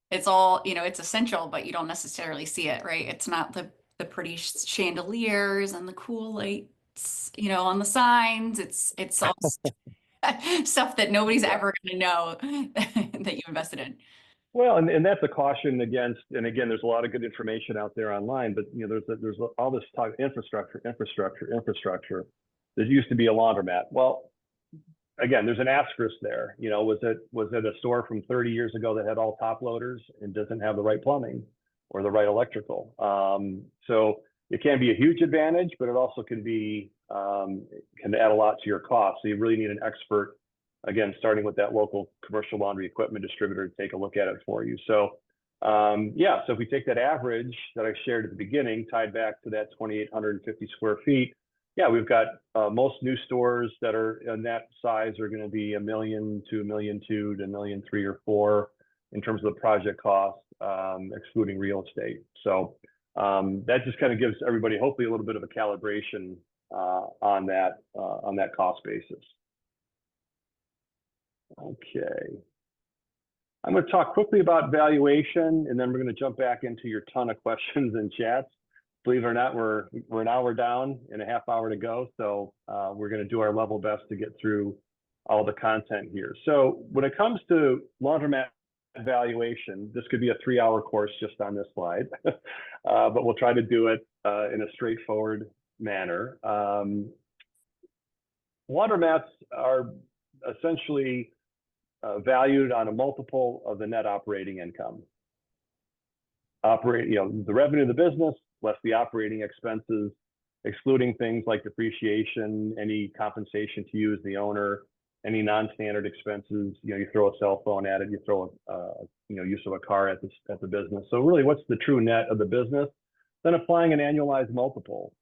It's all, it's essential, but you don't necessarily see it, right? It's not the pretty chandeliers and the cool lights, on the signs. It's all stuff that nobody's ever going to know that you invested in. Well, and that's a caution against, and again, there's a lot of good information out there online, but there's all this talk, infrastructure. There used to be a laundromat. Well, again, there's an asterisk there. Was it a store from 30 years ago that had all top loaders and doesn't have the right plumbing or the right electrical? So it can be a huge advantage, but it also can add a lot to your cost. So you really need an expert, again, starting with that local commercial laundry equipment distributor, to take a look at it for you. So so if we take that average that I shared at the beginning, tied back to that 2,850 square feet, we've got most new stores that are in that size are going to be $1 million to $1.2 million to $1.3 million or $1.4 million in terms of the project cost, excluding real estate. So that just kind of gives everybody hopefully a little bit of a calibration on that cost basis. Okay, I'm going to talk quickly about valuation, and then we're going to jump back into your ton of questions and chats. Believe it or not, we're an hour down and a half hour to go. So we're going to do our level best to get through all the content here. So when it comes to laundromat valuation, this could be a 3-hour course just on this slide, but we'll try to do it in a straightforward manner. Laundromats are essentially valued on a multiple of the net operating income. The revenue of the business less the operating expenses, excluding things like depreciation, any compensation to you as the owner, any non-standard expenses. You throw a cell phone at it, you throw use of a car at the business. So really, what's the true net of the business? Then applying an annualized multiple,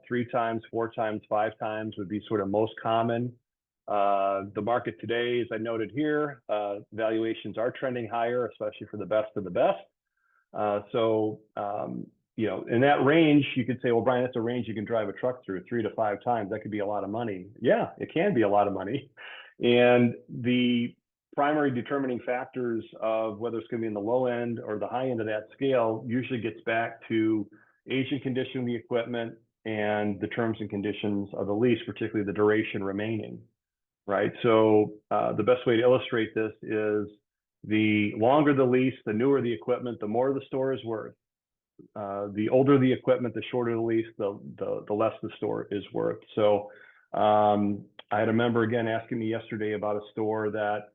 3 times, 4 times, 5 times would be sort of most common. The market today, as I noted here, valuations are trending higher, especially for the best of the best. In that range, you could say, well, Brian, that's a range you can drive a truck through 3 to 5 times. That could be a lot of money. Yeah, it can be a lot of money. And the primary determining factors of whether it's going to be in the low end or the high end of that scale usually gets back to age and condition of the equipment and the terms and conditions of the lease, particularly the duration remaining, right? So the best way to illustrate this is the longer the lease, the newer the equipment, the more the store is worth. The older the equipment, the shorter the lease, the less the store is worth. So I had a member again asking me yesterday about a store that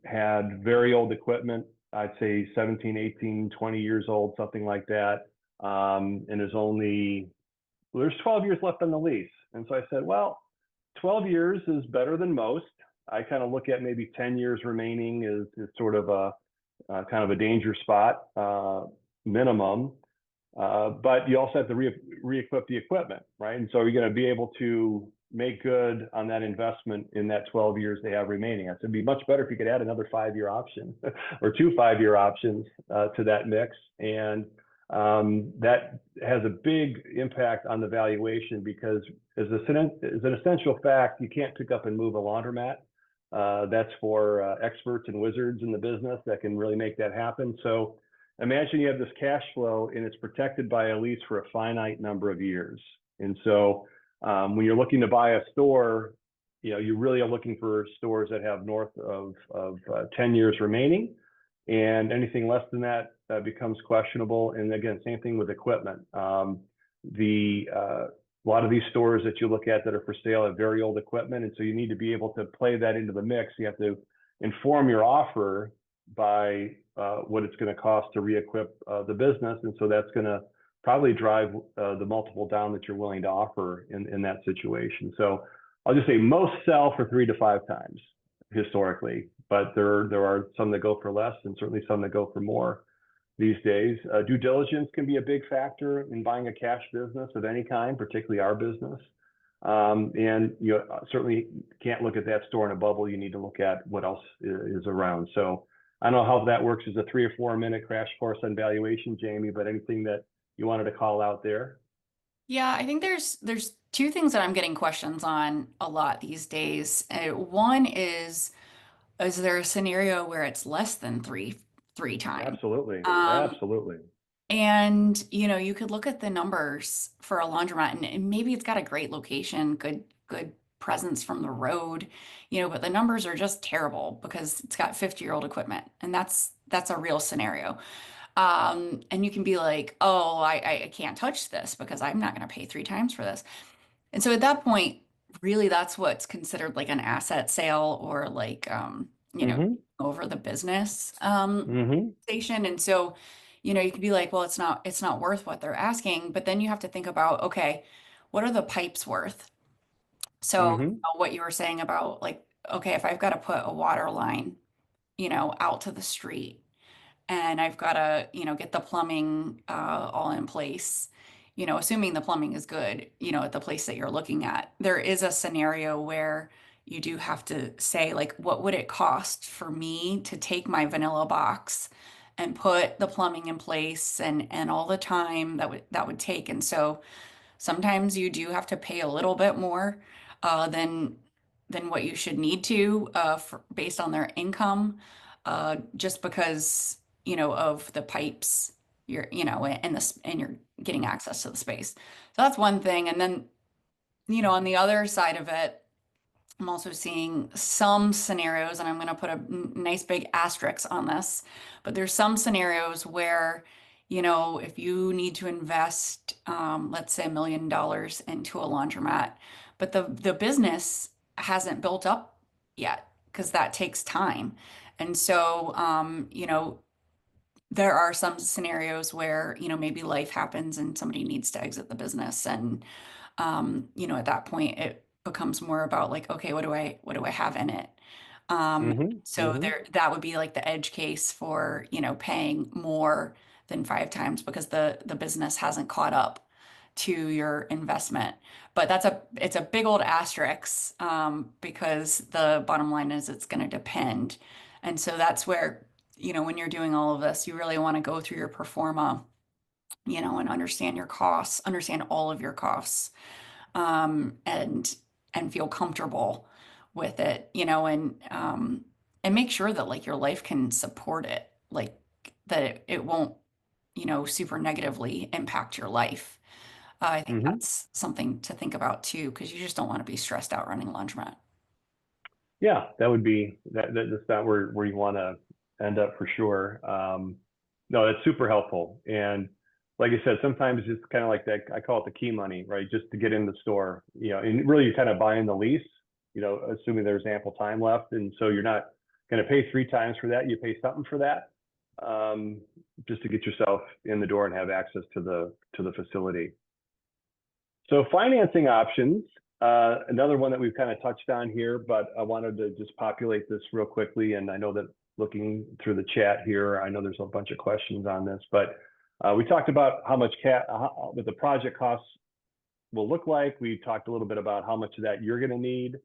had very old equipment, I'd say 17, 18, 20 years old, something like that. And there's 12 years left on the lease. And so I said, well, 12 years is better than most. I kind of look at maybe 10 years remaining is sort of a kind of a danger spot minimum. But you also have to re-equip the equipment, right? And so you're going to be able to make good on that investment in that 12 years they have remaining. I said it'd be much better if you could add another 5-year option or 2 5-year options to that mix. And that has a big impact on the valuation because as an essential fact, you can't pick up and move a laundromat. That's for experts and wizards in the business that can really make that happen. So imagine you have this cash flow and it's protected by a lease for a finite number of years. And so when you're looking to buy a store, you really are looking for stores that have north of 10 years remaining, and anything less than that becomes questionable. And again, same thing with equipment. A lot of these stores that you look at that are for sale have very old equipment, and so you need to be able to play that into the mix. You have to inform your offer by what it's going to cost to re-equip the business, and so that's going to probably drive the multiple down that you're willing to offer in that situation. So I'll just say most sell for 3 to 5 times historically, but there are some that go for less and certainly some that go for more these days. Due diligence can be a big factor in buying a cash business of any kind, particularly our business. And you certainly can't look at that store in a bubble. You need to look at what else is around. So I don't know how that works as a 3 or 4 minute crash course on valuation, Jamie, but anything that you wanted to call out there? Yeah, I think there's 2 things that I'm getting questions on a lot these days. One is there a scenario where it's less than three times? Absolutely. Um, Absolutely. and you could look at the numbers for a laundromat, and maybe it's got a great location, good presence from the road, but the numbers are just terrible because it's got 50-year-old equipment, and that's a real scenario. And you can be like, oh, I can't touch this because I'm not going to pay 3 times for this. And so at that point, really, that's what's considered like an asset sale or like, Mm-hmm. over the business Mm-hmm. station. And so, you could be like, well, it's not worth what they're asking. But then you have to think about, okay, what are the pipes worth? So Mm-hmm. what you were saying about like, okay, if I've got to put a water line, out to the street, and I've got to, get the plumbing all in place, assuming the plumbing is good, at the place that you're looking at. There is a scenario where you do have to say, like, what would it cost for me to take my vanilla box and put the plumbing in place and all the time that would take. And so sometimes you do have to pay a little bit more than what you should need to based on their income, just because of the pipes and you're getting access to the space. So that's one thing. And then on the other side of it, I'm also seeing some scenarios, and I'm going to put a nice big asterisk on this, but there's some scenarios where, if you need to invest, let's say $1 million into a laundromat, but the business hasn't built up yet because that takes time. And so, there are some scenarios where, maybe life happens and somebody needs to exit the business. And at that point it becomes more about like, okay, what do I have in it? Mm-hmm. So Mm-hmm. that would be like the edge case for, paying more than 5 times because the business hasn't caught up to your investment. But it's a big old asterisk, because the bottom line is it's going to depend. And so that's where, when you're doing all of this, you really want to go through your pro forma, and understand your costs, understand all of your costs, and feel comfortable with it, and make sure that like your life can support it, like that it won't, super negatively impact your life. I think Hmm. that's something to think about too, because you just don't want to be stressed out running a laundromat. Yeah, that would be that's not where you want to end up for sure. No, that's super helpful. And like I said, sometimes it's kind of like that. I call it the key money, right? Just to get in the store, and really you're kind of buying the lease, assuming there's ample time left. And so you're not going to pay 3 times for that. You pay something for that, just to get yourself in the door and have access to the facility. So financing options, another one that we've kind of touched on here, but I wanted to just populate this real quickly. And I know that looking through the chat here, I know there's a bunch of questions on this, but we talked about how much what the project costs will look like. We talked a little bit about how much of that you're going to need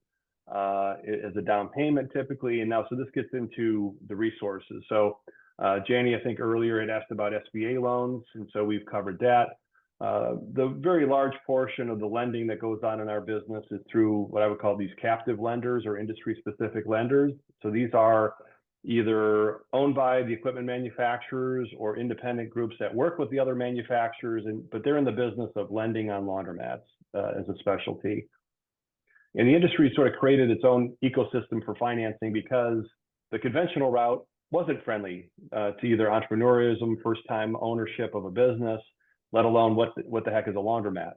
as a down payment typically. And now, so this gets into the resources. So Janie, I think earlier had asked about SBA loans, and so we've covered that. The very large portion of the lending that goes on in our business is through what I would call these captive lenders or industry-specific lenders. So these are either owned by the equipment manufacturers or independent groups that work with the other manufacturers, but they're in the business of lending on laundromats as a specialty. And the industry sort of created its own ecosystem for financing because the conventional route wasn't friendly to either entrepreneurism, first-time ownership of a business, let alone what the heck is a laundromat.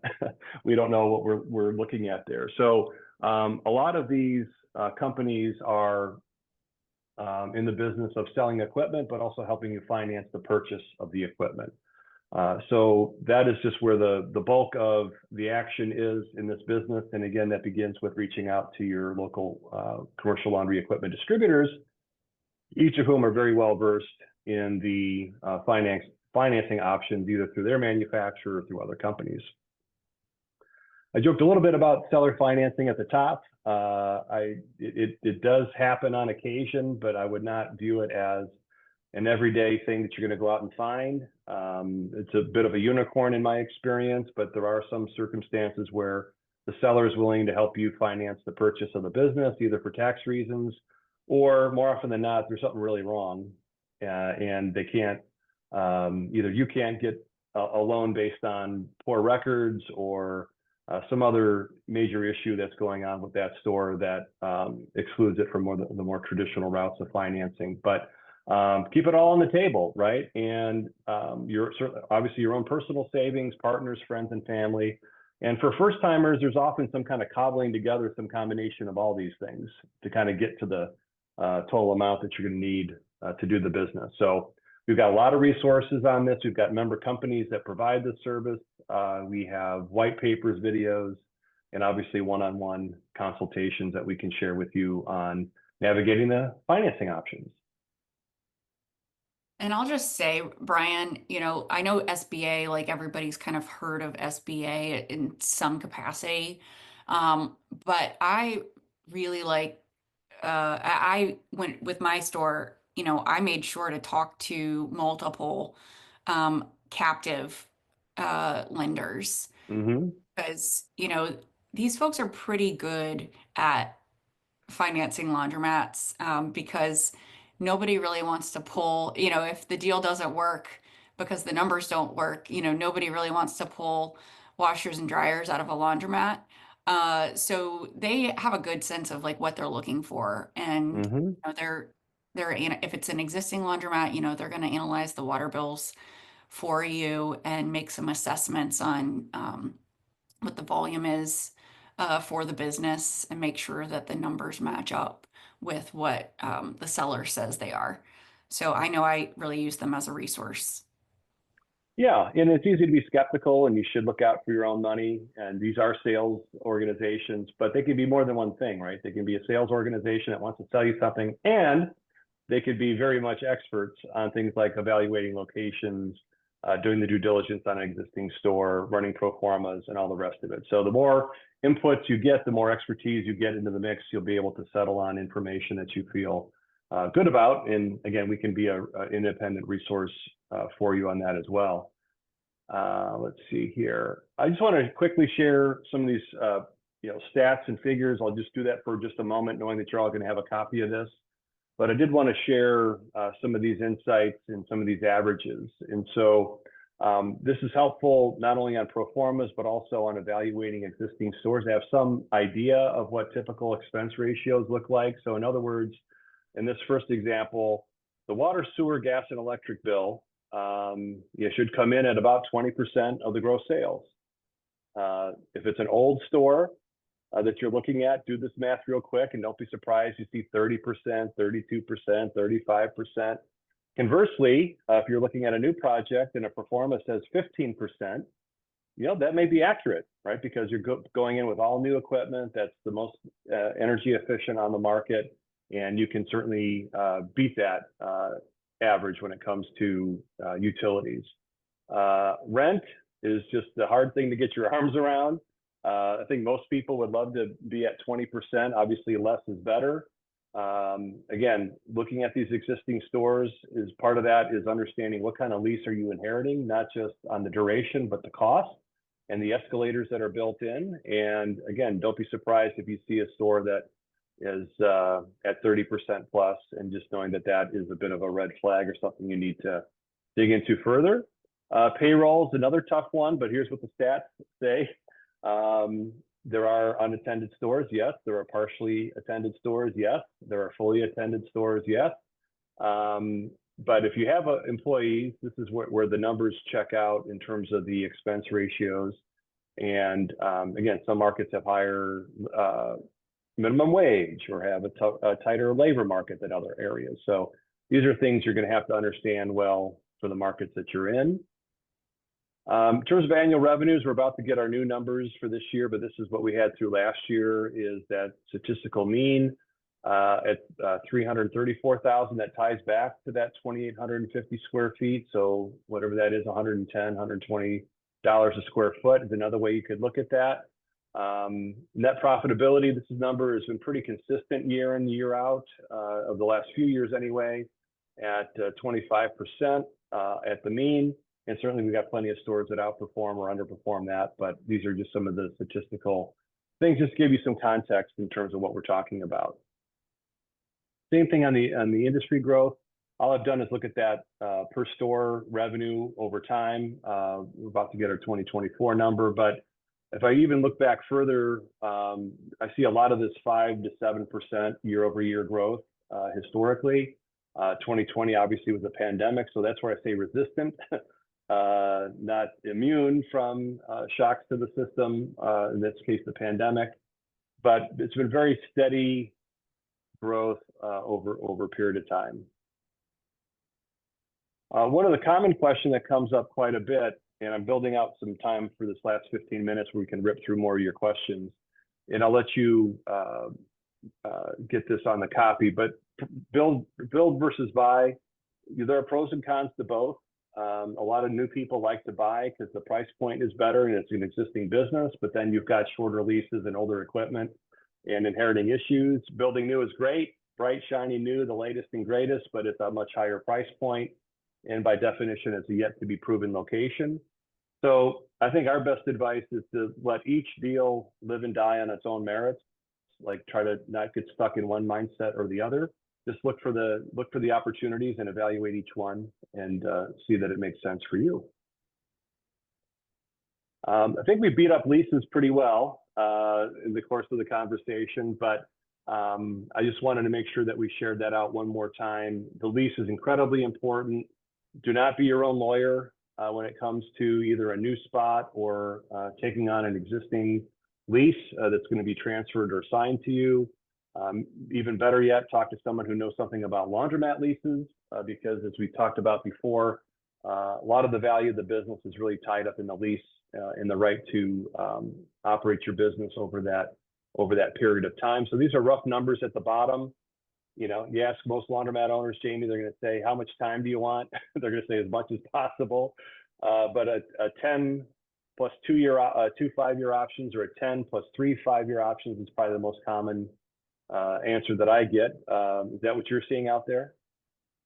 We don't know what we're looking at there. So a lot of these companies are in the business of selling equipment, but also helping you finance the purchase of the equipment. So that is just where the bulk of the action is in this business. And again, that begins with reaching out to your local commercial laundry equipment distributors, each of whom are very well versed in the financing options, either through their manufacturer or through other companies. I joked a little bit about seller financing at the top. It does happen on occasion, but I would not view it as an everyday thing that you're going to go out and find. It's a bit of a unicorn in my experience, but there are some circumstances where the seller is willing to help you finance the purchase of the business, either for tax reasons, or more often than not, there's something really wrong, and they can't, either you can't get a loan based on poor records or some other major issue that's going on with that store that excludes it from the more traditional routes of financing. But keep it all on the table, right? And obviously your own personal savings, partners, friends, and family. And for first timers, there's often some kind of cobbling together, some combination of all these things to kind of get to the total amount that you're going to need to do the business. So we've got a lot of resources on this. We've got member companies that provide this service. We have white papers, videos, and obviously one-on-one consultations that we can share with you on navigating the financing options. And I'll just say, Brian, I know SBA, like everybody's kind of heard of SBA in some capacity. But I really like, I went with my store, I made sure to talk to multiple captive lenders Mm-hmm. because, these folks are pretty good at financing laundromats because nobody really wants to pull, if the deal doesn't work because the numbers don't work, nobody really wants to pull washers and dryers out of a laundromat. So they have a good sense of like what they're looking for. And Mm-hmm. if it's an existing laundromat, they're going to analyze the water bills for you and make some assessments on what the volume is for the business and make sure that the numbers match up with what the seller says they are. So I know I really use them as a resource. Yeah, and it's easy to be skeptical, and you should look out for your own money. And these are sales organizations, but they can be more than one thing, right? They can be a sales organization that wants to sell you something, and they could be very much experts on things like evaluating locations, doing the due diligence on an existing store, running pro formas, and all the rest of it. So the more inputs you get, the more expertise you get into the mix, you'll be able to settle on information that you feel good about. And again, we can be an independent resource for you on that as well. Let's see here. I just want to quickly share some of these stats and figures. I'll just do that for just a moment, knowing that you're all going to have a copy of this. But I did want to share some of these insights and some of these averages. And so this is helpful not only on pro formas, but also on evaluating existing stores to have some idea of what typical expense ratios look like. So in other words, in this first example, the water, sewer, gas, and electric bill should come in at about 20% of the gross sales. If it's an old store that you're looking at, do this math real quick and don't be surprised you see 30%, 32%, 35%. Conversely, if you're looking at a new project and a pro forma says 15%, that may be accurate, right? Because you're going in with all new equipment that's the most energy efficient on the market, and you can certainly beat that average when it comes to utilities. Rent is just the hard thing to get your arms around. I think most people would love to be at 20%. Obviously, less is better. Again, looking at these existing stores is part of that is understanding what kind of lease are you inheriting, not just on the duration, but the cost and the escalators that are built in. And again, don't be surprised if you see a store that is at 30% plus, and just knowing that that is a bit of a red flag or something you need to dig into further. Payroll is another tough one, but here's what the stats say. There are unattended stores, yes. There are partially attended stores, yes. There are fully attended stores, yes. But if you have employees, this is where the numbers check out in terms of the expense ratios. And again, some markets have higher minimum wage or have a tighter labor market than other areas. So these are things you're going to have to understand well for the markets that you're in. In terms of annual revenues, we're about to get our new numbers for this year, but this is what we had through last year, is that statistical mean at 334,000. That ties back to that 2,850 square feet. So whatever that is, $110, $120 a square foot is another way you could look at that. Net profitability, this number has been pretty consistent year in, year out, of the last few years anyway, at 25% at the mean. And certainly we've got plenty of stores that outperform or underperform that, but these are just some of the statistical things just to give you some context in terms of what we're talking about. Same thing on the industry growth. All I've done is look at that per store revenue over time. We're about to get our 2024 number, but if I even look back further, I see a lot of this 5 to 7% year over year growth historically. 2020 obviously was a pandemic, so that's where I say resistant. Not immune from shocks to the system, in this case, the pandemic, but it's been very steady growth over a period of time. One of the common questions that comes up quite a bit, and I'm building out some time for this last 15 minutes where we can rip through more of your questions, and I'll let you get this on the copy, but build versus buy, there are pros and cons to both. A lot of new people like to buy because the price point is better and it's an existing business, but then you've got shorter leases and older equipment and inheriting issues. Building new is great, bright, shiny new, the latest and greatest, but it's a much higher price point. And by definition, it's a yet to be proven location. So I think our best advice is to let each deal live and die on its own merits. Like, try to not get stuck in one mindset or the other. Just look for the opportunities and evaluate each one and see that it makes sense for you. I think we beat up leases pretty well in the course of the conversation, but I just wanted to make sure that we shared that out one more time. The lease is incredibly important. Do not be your own lawyer when it comes to either a new spot or taking on an existing lease that's going to be transferred or assigned to you. Even better yet, talk to someone who knows something about laundromat leases, because as we talked about before, a lot of the value of the business is really tied up in the lease, in the right to operate your business over that period of time. So these are rough numbers at the bottom. You ask most laundromat owners, Jamie, they're going to say, how much time do you want? They're going to say as much as possible. But a 10 plus 2 5-year options, or a 10 plus 3 5-year options is probably the most common answer that I get. Is that what you're seeing out there?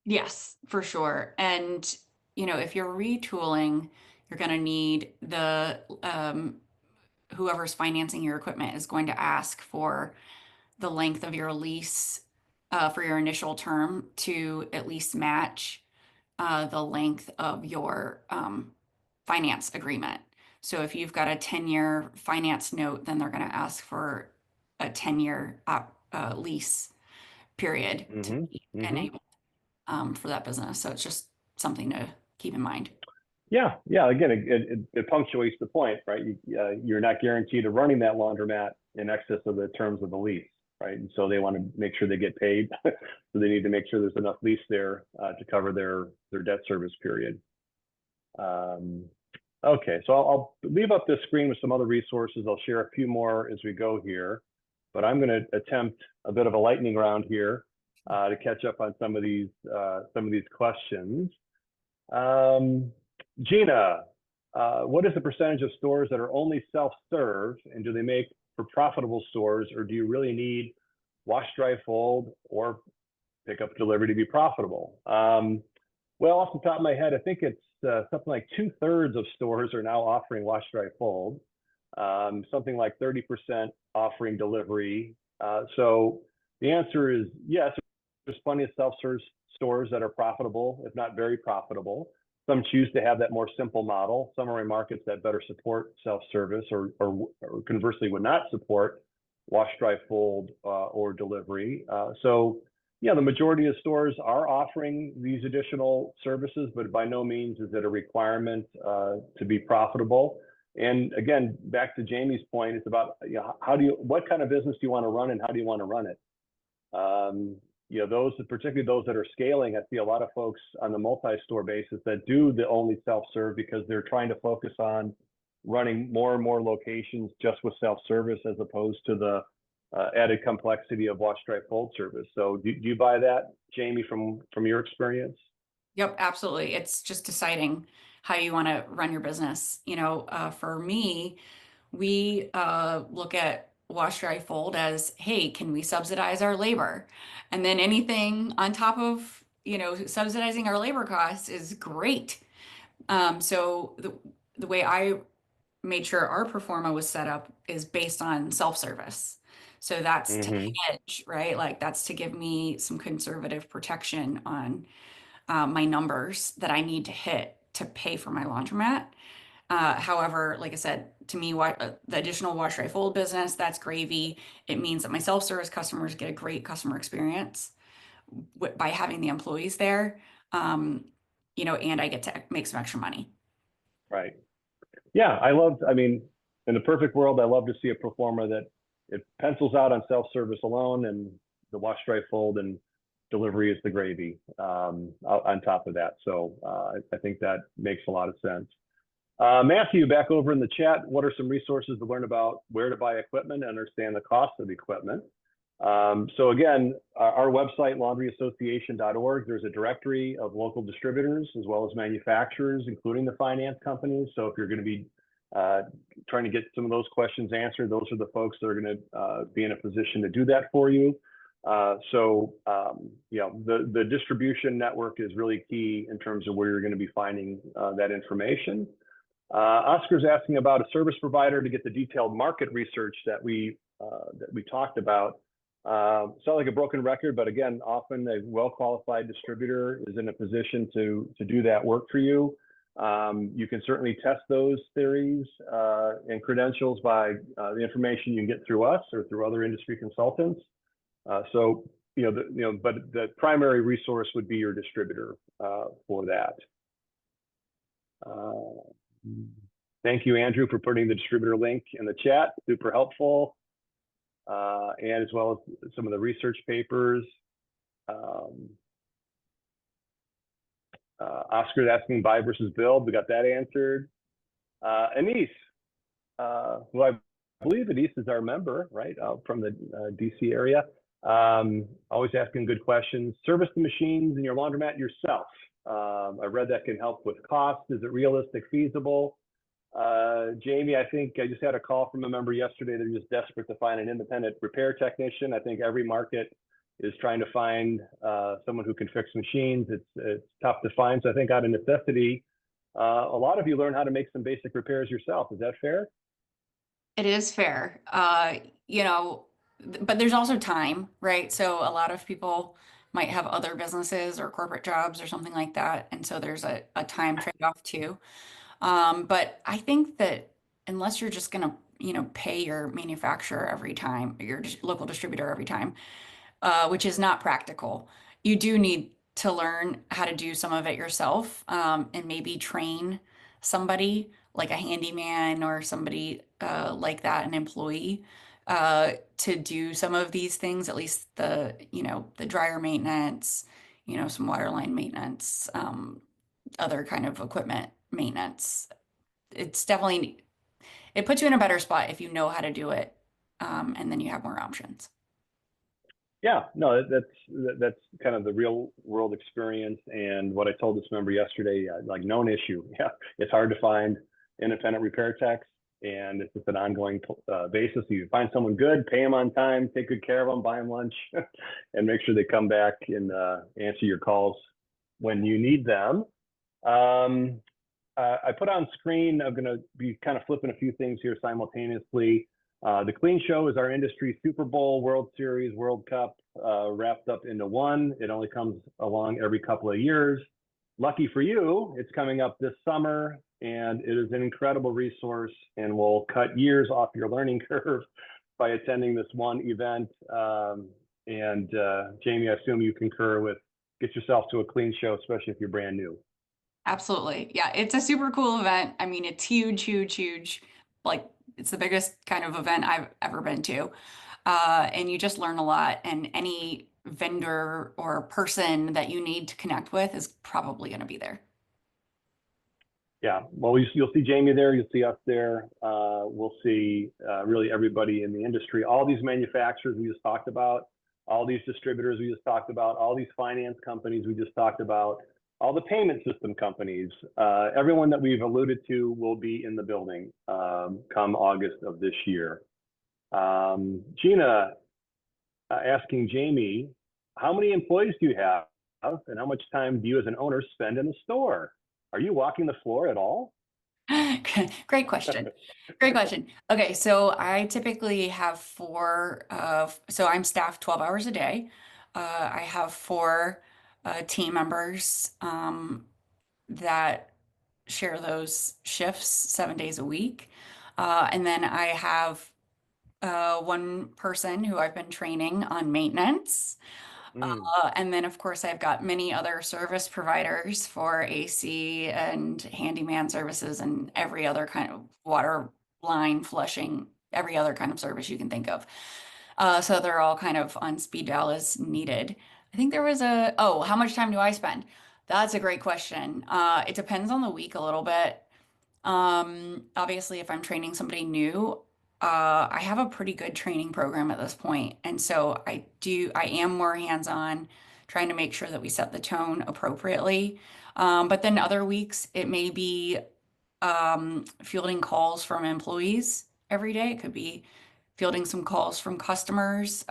Yes, for sure. And, if you're retooling, you're going to need whoever's financing your equipment is going to ask for the length of your lease for your initial term to at least match the length of your finance agreement. So if you've got a 10-year finance note, then they're going to ask for a 10-year lease period to Mm-hmm. be Mm-hmm. enabled for that business. So it's just something to keep in mind. Yeah, yeah. Again, it punctuates the point, right? You're not guaranteed of running that laundromat in excess of the terms of the lease, right? And so they want to make sure they get paid, so they need to make sure there's enough lease there to cover their debt service period. Okay, so I'll leave up this screen with some other resources. I'll share a few more as we go here, but I'm going to attempt a bit of a lightning round here to catch up on some of these questions. Gina, what is the percentage of stores that are only self-serve, and do they make for profitable stores, or do you really need wash, dry, fold, or pick up delivery to be profitable? Well, off the top of my head, I think it's something like 2/3 of stores are now offering wash, dry, fold. Something like 30% offering delivery. So the answer is yes, there's plenty of self-serve stores that are profitable, if not very profitable. Some choose to have that more simple model. Some are in markets that better support self-service or conversely would not support wash, dry, fold or delivery. So yeah, the majority of stores are offering these additional services, but by no means is it a requirement to be profitable. And again, back to Jamie's point, it's about what kind of business do you want to run and how do you want to run it? Particularly those that are scaling, I see a lot of folks on the multi-store basis that do the only self-serve because they're trying to focus on running more and more locations just with self-service as opposed to the added complexity of wash, dry, fold service. So do you buy that, Jamie, from your experience? Yep, absolutely. It's just deciding how you want to run your business. For me, we look at wash, dry, fold as, hey, can we subsidize our labor? And then anything on top of, subsidizing our labor costs is great. So the way I made sure our performa was set up is based on self-service. So that's to Mm-hmm. hedge, right? Like that's to give me some conservative protection on my numbers that I need to hit to pay for my laundromat. However, like I said, to me, the additional wash, dry, fold business, that's gravy. It means that my self-service customers get a great customer experience by having the employees there, and I get to make some extra money. Right. Yeah, I mean, in the perfect world, I love to see a pro forma that it pencils out on self-service alone and the wash, dry, fold and delivery is the gravy on top of that. So I think that makes a lot of sense. Matthew, back over in the chat, what are some resources to learn about where to buy equipment and understand the cost of the equipment? So again, our website, laundryassociation.org, there's a directory of local distributors as well as manufacturers, including the finance companies. So if you're going to be trying to get some of those questions answered, those are the folks that are going to be in a position to do that for you. The distribution network is really key in terms of where you're going to be finding that information. Oscar's asking about a service provider to get the detailed market research that we talked about. Sound like a broken record, but again, often a well-qualified distributor is in a position to do that work for you. You can certainly test those theories and credentials by the information you can get through us or through other industry consultants. But the primary resource would be your distributor for that. Thank you, Andrew, for putting the distributor link in the chat. Super helpful. And as well as some of the research papers. Oscar's asking buy versus build. We got that answered. Anise, who I believe Anise is our member, right, from the DC area. Always asking good questions. Service the machines in your laundromat yourself. I read that can help with cost. Is it realistic, feasible? Jamie, I think I just had a call from a member yesterday. They're just desperate to find an independent repair technician. I think every market is trying to find someone who can fix machines. It's tough to find. So I think out of necessity, a lot of you learn how to make some basic repairs yourself. Is that fair? It is fair. but there's also time, right? So a lot of people might have other businesses or corporate jobs or something like that. And so there's a time trade-off too. But I think that unless you're just gonna, pay your manufacturer every time, your local distributor every time, which is not practical. You do need to learn how to do some of it yourself, and maybe train somebody like a handyman or somebody like that, an employee, to do some of these things, at least the dryer maintenance, some water line maintenance, other kind of equipment maintenance. It's definitely, it puts you in a better spot if you know how to do it, and then you have more options. Yeah, no, that's kind of the real world experience. And what I told this member yesterday, like known issue. Yeah, it's hard to find independent repair techs, and it's just an ongoing basis. You find someone good, pay them on time, take good care of them, buy them lunch, and make sure they come back and answer your calls when you need them. Um, I put on screen, I'm going to be kind of flipping a few things here simultaneously. The Clean Show is our industry Super Bowl, World Series, World Cup, wrapped up into one. It only comes along every couple of years. Lucky for you, it's coming up this summer, and it is an incredible resource and will cut years off your learning curve by attending this one event. And Jamie, I assume you concur with get yourself to a Clean Show, especially if you're brand new. Absolutely. Yeah, it's a super cool event. I mean, it's huge, huge, huge. Like, it's the biggest kind of event I've ever been to. And you just learn a lot. And any vendor or person that you need to connect with is probably going to be there. Yeah, well, you'll see Jamie there, you'll see us there. We'll see really everybody in the industry, all these manufacturers we just talked about, all these distributors we just talked about, all these finance companies we just talked about, all the payment system companies, everyone that we've alluded to will be in the building come August of this year. Gina asking Jamie, how many employees do you have and how much time do you as an owner spend in the store? Are you walking the floor at all? Great question. Great question. Okay, so I typically have so I'm staffed 12 hours a day. I have four team members that share those shifts 7 days a week. And then I have one person who I've been training on maintenance. Mm, And then, of course, I've got many other service providers for AC and handyman services and every other kind of water line flushing, every other kind of service you can think of. So they're all kind of on speed dial as needed. I think there was oh, how much time do I spend? That's a great question. It depends on the week a little bit. Obviously, if I'm training somebody new, I have a pretty good training program at this point, and so I am more hands-on, trying to make sure that we set the tone appropriately. But then other weeks, it may be fielding calls from employees every day. It could be fielding some calls from customers,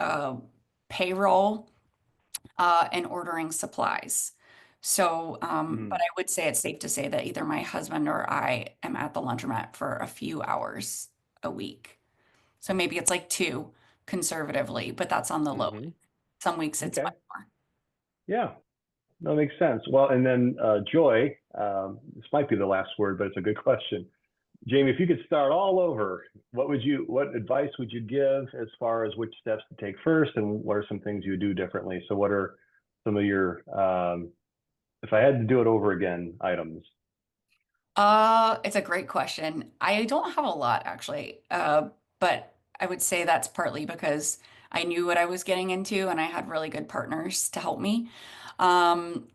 payroll, and ordering supplies. So, but mm, I would say it's safe to say that either my husband or I am at the laundromat for a few hours a week. So maybe it's like two conservatively, but that's on the low. hmm. Some weeks it's Okay. much more. Yeah, that makes sense. Well, and then Joy, this might be the last word, but it's a good question. Jamie, if you could start all over, what advice would you give as far as which steps to take first, and what are some things you would do differently? So, what are some of your, if I had to do it over again, items? It's a great question. I don't have a lot actually, but I would say that's partly because I knew what I was getting into and I had really good partners to help me. Um,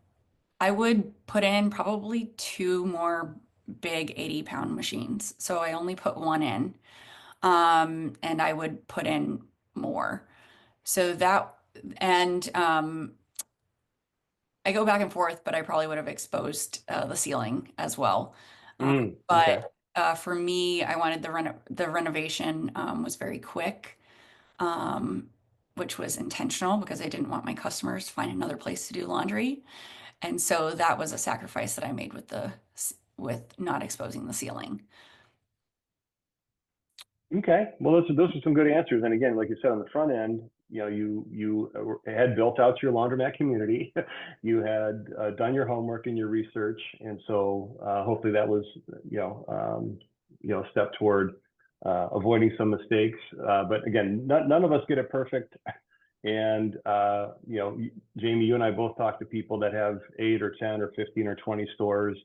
I would put in probably two more big 80-pound machines. So I only put one in, and I would put in more. So that, and I go back and forth, but I probably would have exposed the ceiling as well. Okay. But for me, I wanted the renovation was very quick, um, which was intentional because I didn't want my customers to find another place to do laundry. And so that was a sacrifice that I made with not exposing the ceiling. Okay, well, those are some good answers. And again, like you said on the front end, you had built out your laundromat community, you had done your homework and your research, and so hopefully that was a step toward avoiding some mistakes. But again, none of us get it perfect. And Jamie, you and I both talk to people that have 8 or 10 or 15 or 20 stores,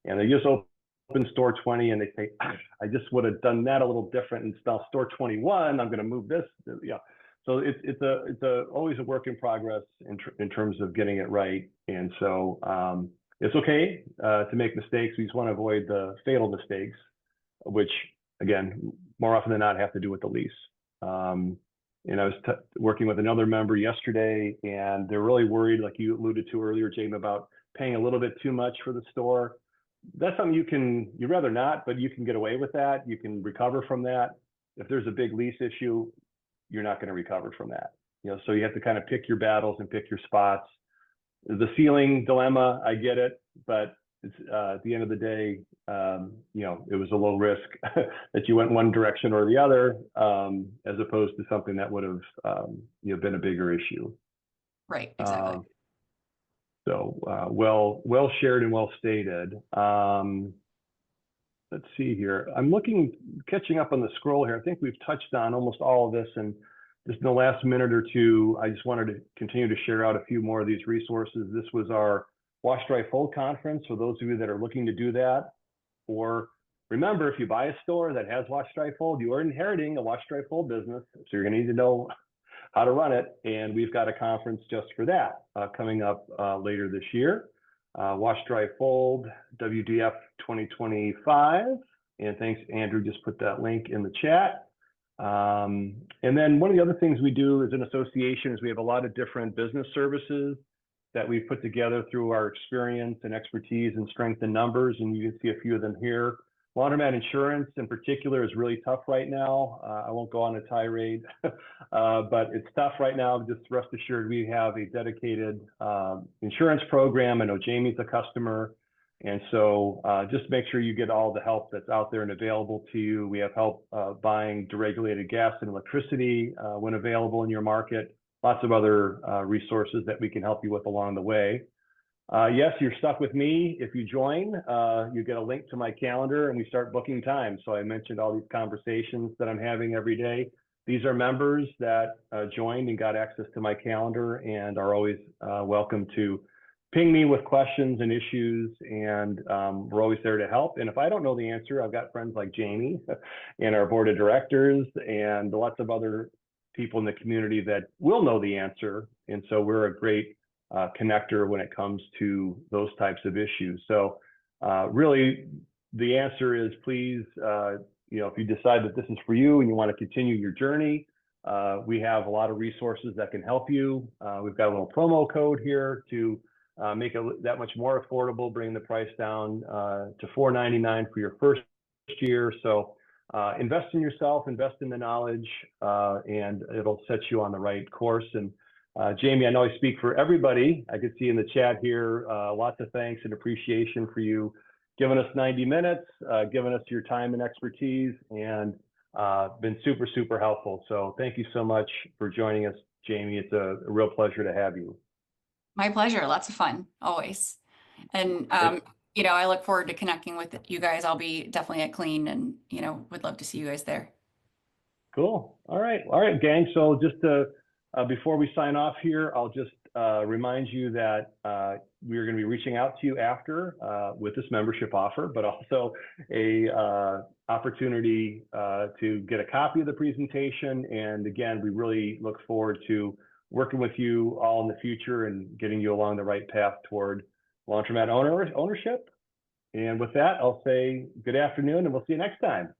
and they just open store 20 and they say, I just would have done that a little different, and now store 21, I'm going to move this. So it's always a work in progress in terms of getting it right. And so it's okay to make mistakes. We just want to avoid the fatal mistakes, which again, more often than not have to do with the lease. And I was working with another member yesterday, and they're really worried, like you alluded to earlier, Jamie, about paying a little bit too much for the store. That's something you'd rather not, but you can get away with that. You can recover from that. If there's a big lease issue, you're not going to recover from that. So you have to kind of pick your battles and pick your spots. The ceiling dilemma, I get it, but it's, at the end of the day, it was a low risk that you went one direction or the other, as opposed to something that would have been a bigger issue. Right, exactly. So well shared and well stated. Let's see here. I'm catching up on the scroll here. I think we've touched on almost all of this, and just in the last minute or two, I just wanted to continue to share out a few more of these resources. This was our Wash, Dry, Fold conference for those of you that are looking to do that. Or remember, if you buy a store that has Wash, Dry, Fold, you are inheriting a Wash, Dry, Fold business. So you're going to need to know how to run it. And we've got a conference just for that coming up later this year. Wash, Dry, Fold, WDF 2025. And thanks, Andrew, just put that link in the chat. And then one of the other things we do as an association is we have a lot of different business services that we've put together through our experience and expertise and strength in numbers. And you can see a few of them here. Laundromat insurance in particular is really tough right now. I won't go on a tirade, but it's tough right now. Just rest assured, we have a dedicated insurance program. I know Jamie's a customer. And so just make sure you get all the help that's out there and available to you. We have help buying deregulated gas and electricity when available in your market. Lots of other resources that we can help you with along the way. Yes, you're stuck with me. If you join, you get a link to my calendar and we start booking time. So I mentioned all these conversations that I'm having every day. These are members that joined and got access to my calendar and are always welcome to ping me with questions and issues, and we're always there to help. And if I don't know the answer, I've got friends like Jamie and our board of directors and lots of other people in the community that will know the answer. And so we're a great connector when it comes to those types of issues. So really, the answer is please, if you decide that this is for you and you want to continue your journey, we have a lot of resources that can help you. We've got a little promo code here to make it that much more affordable, bring the price down to $4.99 for your first year. So invest in yourself, invest in the knowledge, and it'll set you on the right course. And Jamie, I know I speak for everybody. I could see in the chat here, lots of thanks and appreciation for you giving us 90 minutes, giving us your time and expertise, and been super, super helpful. So thank you so much for joining us, Jamie. It's a real pleasure to have you. My pleasure. Lots of fun, always. And, I look forward to connecting with you guys. I'll be definitely at Clean and, would love to see you guys there. Cool. All right, gang. So just before we sign off here, I'll just remind you that we're going to be reaching out to you after with this membership offer, but also a opportunity to get a copy of the presentation. And again, we really look forward to working with you all in the future and getting you along the right path toward laundromat ownership. And with that, I'll say good afternoon and we'll see you next time.